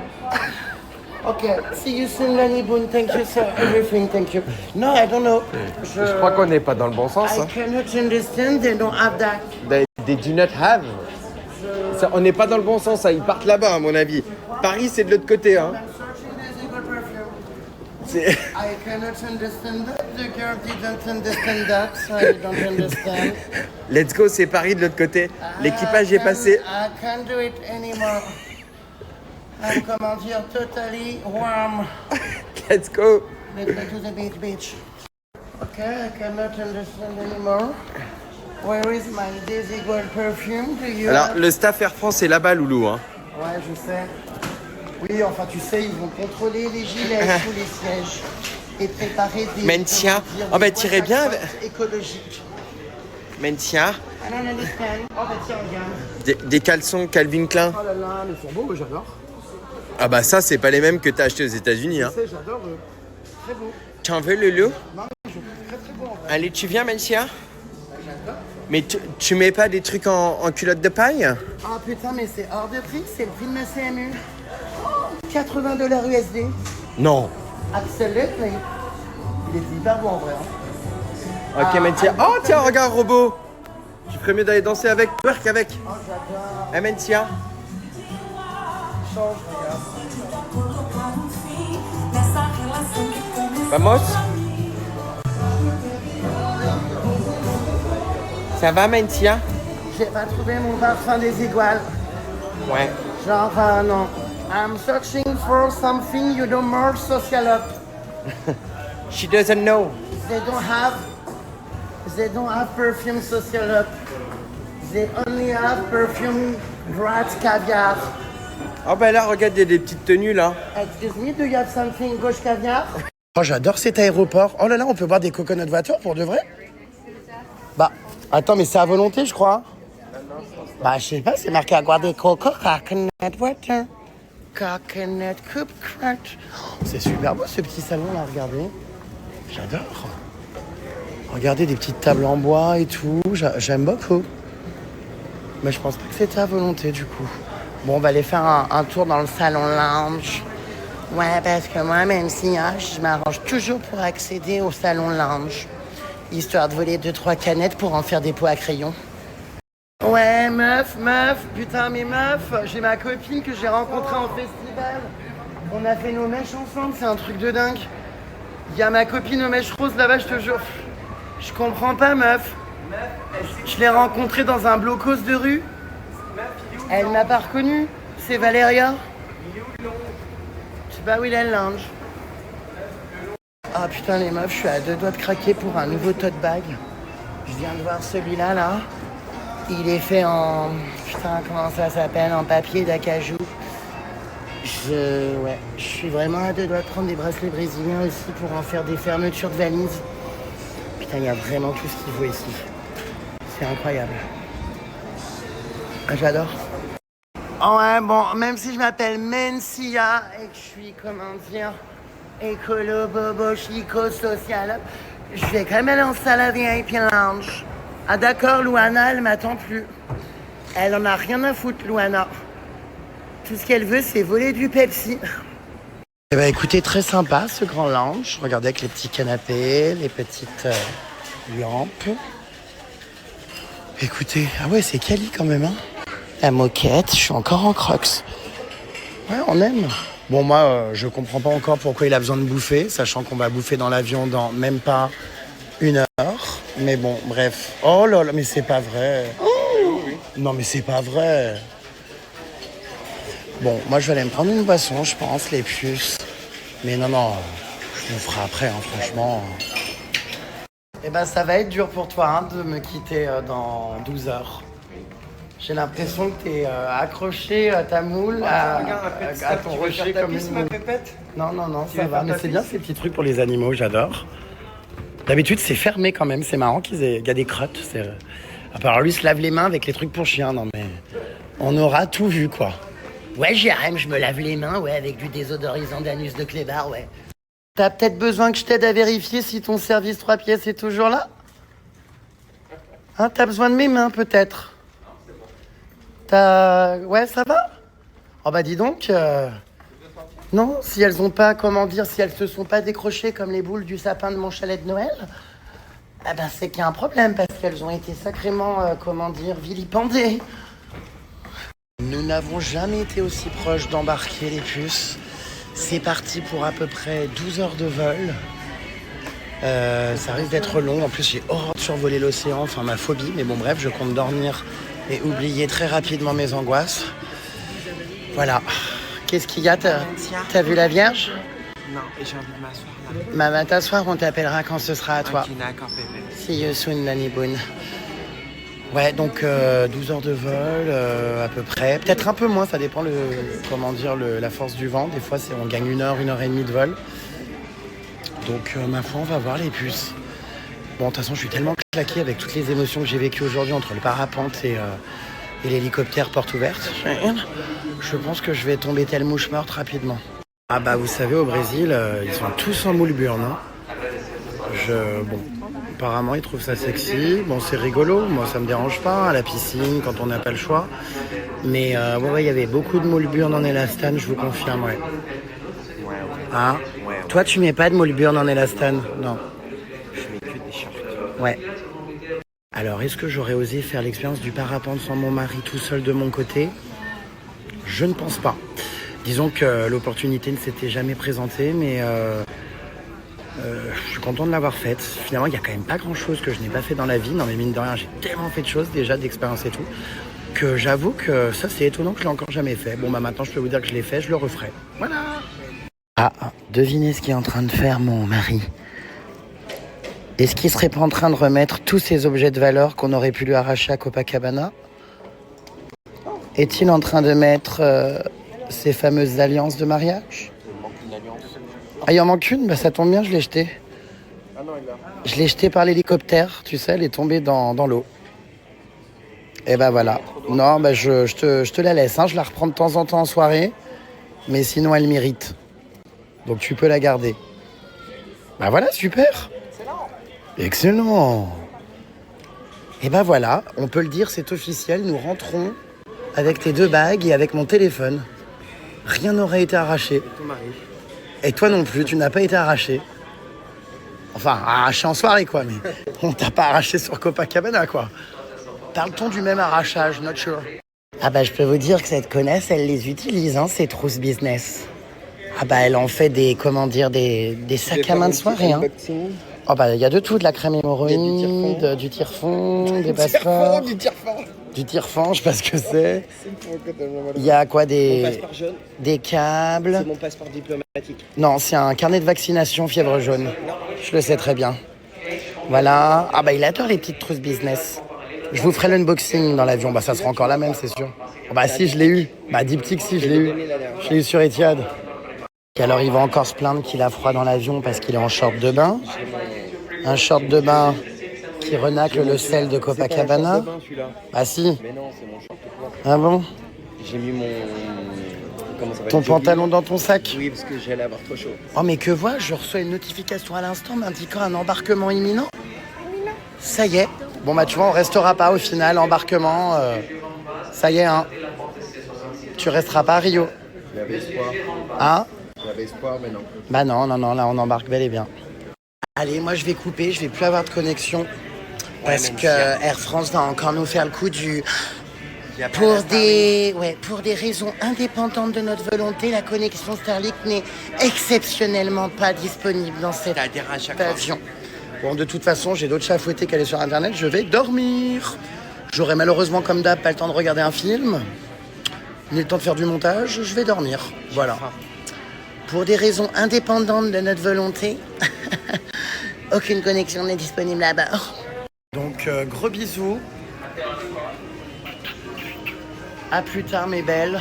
Okay, see you soon, Lenny Boone. Thank you, sir. Everything, thank you. No, I don't know. Je crois qu'on n'est pas dans le bon sens. I Hein. cannot understand. They don't have that. They do not have. Ça, on n'est pas dans le bon sens, ils partent là-bas, à mon avis. Paris, c'est de l'autre côté, hein. I'm searching Desigual perfume. C'est... I cannot understand that. The girl didn't understand that, so I don't understand. Let's go, c'est Paris de l'autre côté. L'équipage est passé. I can't do it anymore. I'm, totally warm. Let's go. Let's go to the beach. Okay, I cannot understand anymore. Where is my Desigual perfume? Do you Alors, have... le staff Air France est là-bas, Loulou, hein. Ouais, je sais. Oui, enfin, tu sais, ils vont contrôler les gilets sous les sièges et préparer des... Mentia. comment dire, Oh, bah, des t'irais boîtes bien à avec- crottes écologiques. Mentia. I don't understand. Oh, bah tiens, regarde. Des caleçons Calvin Klein. Oh là là, mais ils sont beaux, moi j'adore. Ah bah ça, c'est pas les mêmes que t'as acheté aux États-Unis. Hein. Tu sais, j'adore eux. Très beau. T'en veux, Loulou? Non, mais je trouve très très beau en vrai. Allez, tu viens, Mentia? Mais tu mets pas des trucs en culotte de paille? Ah putain, mais c'est hors de prix, c'est le prix de ma CMU. Oh, $80 USD. Non. Absolutely. Il était hyper beau en vrai. Hein. Ok, Mentia. Oh, tiens, regarde, robot. Tu ferais mieux d'aller danser avec, twerk avec. Oh, j'adore. Eh, Mentia. Change, regarde. Vamos? Ça va, Mentia? J'ai pas trouvé mon parfum des iguales. Ouais. Genre, non. I'm searching for something you don't more social up. She doesn't know. They don't have perfume social up. They only have perfume Brat caviar. Oh bah là, regarde, il y a des petites tenues là. Excuse me, do you have something gauche caviar? Oh, j'adore cet aéroport. Oh là là, on peut boire des coco notre voiture pour de vrai? Bah, attends, mais c'est à volonté, je crois. Bah, je sais pas, c'est marqué à boire des coco, coconut water. Coconut coupe crunch. Oh, c'est super beau ce petit salon là, regardez. J'adore. Regardez des petites tables en bois et tout. J'aime beaucoup. Mais je pense pas que c'était à volonté du coup. Bon, on va aller faire un tour dans le salon lounge. Ouais, parce que moi, même si je m'arrange toujours pour accéder au salon lounge. Histoire de voler 2-3 canettes pour en faire des pots à crayon. Ouais, meuf, putain, mais meuf, j'ai ma copine que j'ai rencontrée en festival. On a fait nos mèches ensemble, c'est un truc de dingue. Il y a ma copine aux mèches roses là-bas, je te jure. Je comprends pas, meuf. Je l'ai rencontrée dans un blocos de rue. Elle m'a pas reconnue. C'est Valéria. Je sais pas où il est le linge. Ah putain les meufs, je suis à 2 doigts de craquer pour un nouveau tote bag. Je viens de voir celui-là là. Il est fait en... Putain, comment ça s'appelle? En papier d'acajou. Je suis vraiment à 2 doigts de prendre des bracelets brésiliens aussi pour en faire des fermetures de valises. Putain, il y a vraiment tout ce qu'il faut ici. C'est incroyable. Ah, j'adore. Oh ouais, bon, même si je m'appelle Mencia et que je suis, comment dire, écolo, bobo, chico, social, je vais quand même aller en salle à VIP lounge. Ah d'accord, Louana, elle m'attend plus. Elle en a rien à foutre, Louana. Tout ce qu'elle veut, c'est voler du Pepsi. Eh ben écoutez, très sympa ce grand lounge. Regardez avec les petits canapés, les petites lampes. Écoutez, ah ouais, c'est quali quand même, hein. La moquette, je suis encore en crocs. Ouais, on aime. Bon, moi, je comprends pas encore pourquoi il a besoin de bouffer, sachant qu'on va bouffer dans l'avion dans même pas 1 heure. Mais bon, bref. Oh là là, mais c'est pas vrai. Oh non, mais c'est pas vrai. Bon, moi, je vais aller me prendre une boisson, je pense, les puces. Mais non, je le ferai après, hein, franchement. Eh ben, ça va être dur pour toi hein, de me quitter dans 12 heures. J'ai l'impression que t'es accroché à ta moule, à ton rocher comme une moule. Non, ça va. Mais c'est bien ces petits trucs pour les animaux, j'adore. D'habitude, c'est fermé quand même. C'est marrant qu'il y a des crottes. À part lui se lave les mains avec les trucs pour chiens. Non, mais on aura tout vu, quoi. Ouais, Jérém, je me lave les mains, ouais, avec du désodorisant d'anus de clébard, ouais. T'as peut-être besoin que je t'aide à vérifier si ton service 3 pièces est toujours là? Hein, t'as besoin de mes mains, peut-être? Ouais, ça va? Oh bah dis donc, non, si elles ont pas, comment dire, si elles se sont pas décrochées comme les boules du sapin de mon chalet de Noël, eh ben c'est qu'il y a un problème parce qu'elles ont été sacrément, comment dire, vilipendées. Nous n'avons jamais été aussi proches d'embarquer les puces. C'est parti pour à peu près 12 heures de vol. Ça risque d'être long. En plus, j'ai horreur de survoler l'océan, enfin ma phobie. Mais bon, bref, je compte dormir et oublier très rapidement mes angoisses. Voilà. Qu'est-ce qu'il y a? T'as vu la Vierge? Non, et j'ai envie de m'asseoir là. Va t'asseoir, on t'appellera quand ce sera à toi. Ok, d'accord, bébé. See you soon, Nanny Boone. Ouais, donc 12 heures de vol à peu près. Peut-être un peu moins, ça dépend la force du vent. Des fois, on gagne 1 heure, 1h30 de vol. Donc ma foi, on va voir les puces. Bon, de toute façon, je suis tellement claqué avec toutes les émotions que j'ai vécues aujourd'hui entre le parapente et l'hélicoptère porte ouverte. Je pense que je vais tomber telle mouche morte rapidement. Ah bah vous savez, au Brésil, ils sont tous en moule burn. Hein. Bon, apparemment ils trouvent ça sexy. Bon, c'est rigolo, moi ça me dérange pas, à la piscine quand on n'a pas le choix. Mais ouais, il y avait beaucoup de moule burn en élastane, je vous confirme, ouais. Ah, toi tu mets pas de moule burn en élastane? Non. Je mets que des shorts. Ouais. Alors, est-ce que j'aurais osé faire l'expérience du parapente sans mon mari tout seul de mon côté? Je ne pense pas. Disons que l'opportunité ne s'était jamais présentée, mais je suis content de l'avoir faite. Finalement, il n'y a quand même pas grand-chose que je n'ai pas fait dans la vie. Non, mais mine de rien, j'ai tellement fait de choses déjà, d'expériences et tout, que j'avoue que ça, c'est étonnant que je l'ai encore jamais fait. Bon, bah maintenant, je peux vous dire que je l'ai fait, je le referai. Voilà. Ah, devinez ce qu'il est en train de faire, mon mari. Est-ce qu'il serait pas en train de remettre tous ces objets de valeur qu'on aurait pu lui arracher à Copacabana? Est-il en train de mettre ces fameuses alliances de mariage? Il manque une alliance. Ah, il en manque une? Bah ça tombe bien, je l'ai jetée. Ah non, il a. Je l'ai jetée par l'hélicoptère, tu sais, elle est tombée dans l'eau. Et bah voilà. Non, bah je te la laisse, hein. Je la reprends de temps en temps en soirée. Mais sinon, elle mérite. Donc tu peux la garder. Bah voilà, super. Excellent. Et ben voilà, on peut le dire, c'est officiel, nous rentrons avec tes 2 bagues et avec mon téléphone. Rien n'aurait été arraché. Ton mari. Et toi non plus, tu n'as pas été arraché. Enfin, arraché en soirée quoi, mais on t'a pas arraché sur Copacabana quoi. Parle-t-on du même arrachage, not sure. Ah bah je peux vous dire que cette connasse, elle les utilise, hein, ces trousses business. Ah bah elle en fait des sacs à main de soirée, hein. Oh bah il y a de tout, de la crème hémorroïde, du tire-fond, des passeports. Du tire-fond, je sais pas ce que c'est. Il y a quoi, Mon passeport jaune, des câbles. c'est mon passeport diplomatique. Non, c'est un carnet de vaccination fièvre jaune. Je le sais très bien. Voilà. Ah bah il adore les petites trousses business. Je vous ferai l'unboxing dans l'avion. Bah ça sera encore la même, c'est sûr. Oh, bah si, je l'ai eu. Bah diptyque, si, je l'ai eu. Je l'ai eu sur Etihad. Et alors il va encore se plaindre qu'il a froid dans l'avion parce qu'il est en short de bain. Un short de bain qui renacle le sel de Copacabana. Bain, celui-là. Ah si. Mais non, c'est mon short de bain. Ah bon? J'ai mis mon. Comment ça s'appelle? Ton pantalon dans ton sac? Oui, parce que j'allais avoir trop chaud. Oh mais que vois-je, je reçois une notification à l'instant m'indiquant un embarquement imminent. Ça y est. Bon bah tu vois, on restera pas au final, embarquement. Ça y est, hein. Tu resteras pas à Rio. J'avais espoir. Hein? J'avais espoir, mais non. Bah non, là on embarque bel et bien. Allez, moi je vais couper, je vais plus avoir de connexion. Parce que Air France va encore nous faire le coup du... Pour des raisons indépendantes de notre volonté, la connexion Starlink n'est exceptionnellement pas disponible dans cet avion. Bon, de toute façon, j'ai d'autres chats à fouetter qu'aller sur Internet, je vais dormir. J'aurai malheureusement, comme d'hab, pas le temps de regarder un film, ni le temps de faire du montage, je vais dormir. Voilà. Pour des raisons indépendantes de notre volonté, aucune connexion n'est disponible à bord. Donc, gros bisous. À plus tard, mes belles.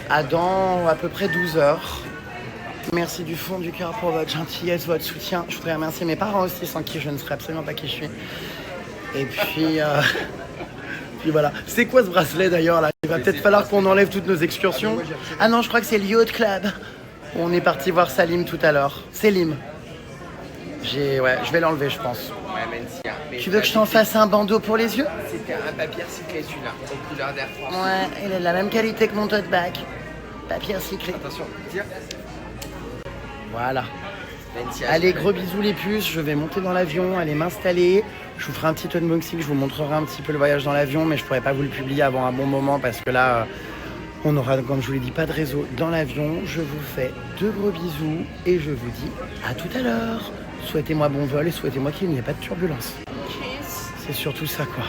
À dans à peu près 12 heures. Merci du fond du cœur pour votre gentillesse, votre soutien. Je voudrais remercier mes parents aussi, sans qui je ne serais absolument pas qui je suis. Et puis, puis voilà. C'est quoi ce bracelet d'ailleurs là? Il va peut-être falloir qu'on enlève toutes nos excursions. Ah non, je crois que c'est le Yacht Club. On est parti voir Salim tout à l'heure. Selim. Je vais l'enlever, je pense. Ouais, Mencia. Tu veux que je t'en fasse un bandeau pour les yeux? C'était un papier recyclé celui-là, aux couleurs d'Air France. Ouais, il est de la même qualité que mon tote bag. Papier recyclé. Attention, tire. Voilà. Mencia. Allez, gros bisous les puces. Je vais monter dans l'avion, aller m'installer. Je vous ferai un petit unboxing, je vous montrerai un petit peu le voyage dans l'avion, mais je pourrais pas vous le publier avant un bon moment parce que là, on aura, comme je vous l'ai dit, pas de réseau dans l'avion. Je vous fais de gros bisous et je vous dis à tout à l'heure. Souhaitez-moi bon vol et souhaitez-moi qu'il n'y ait pas de turbulence. C'est surtout ça, quoi.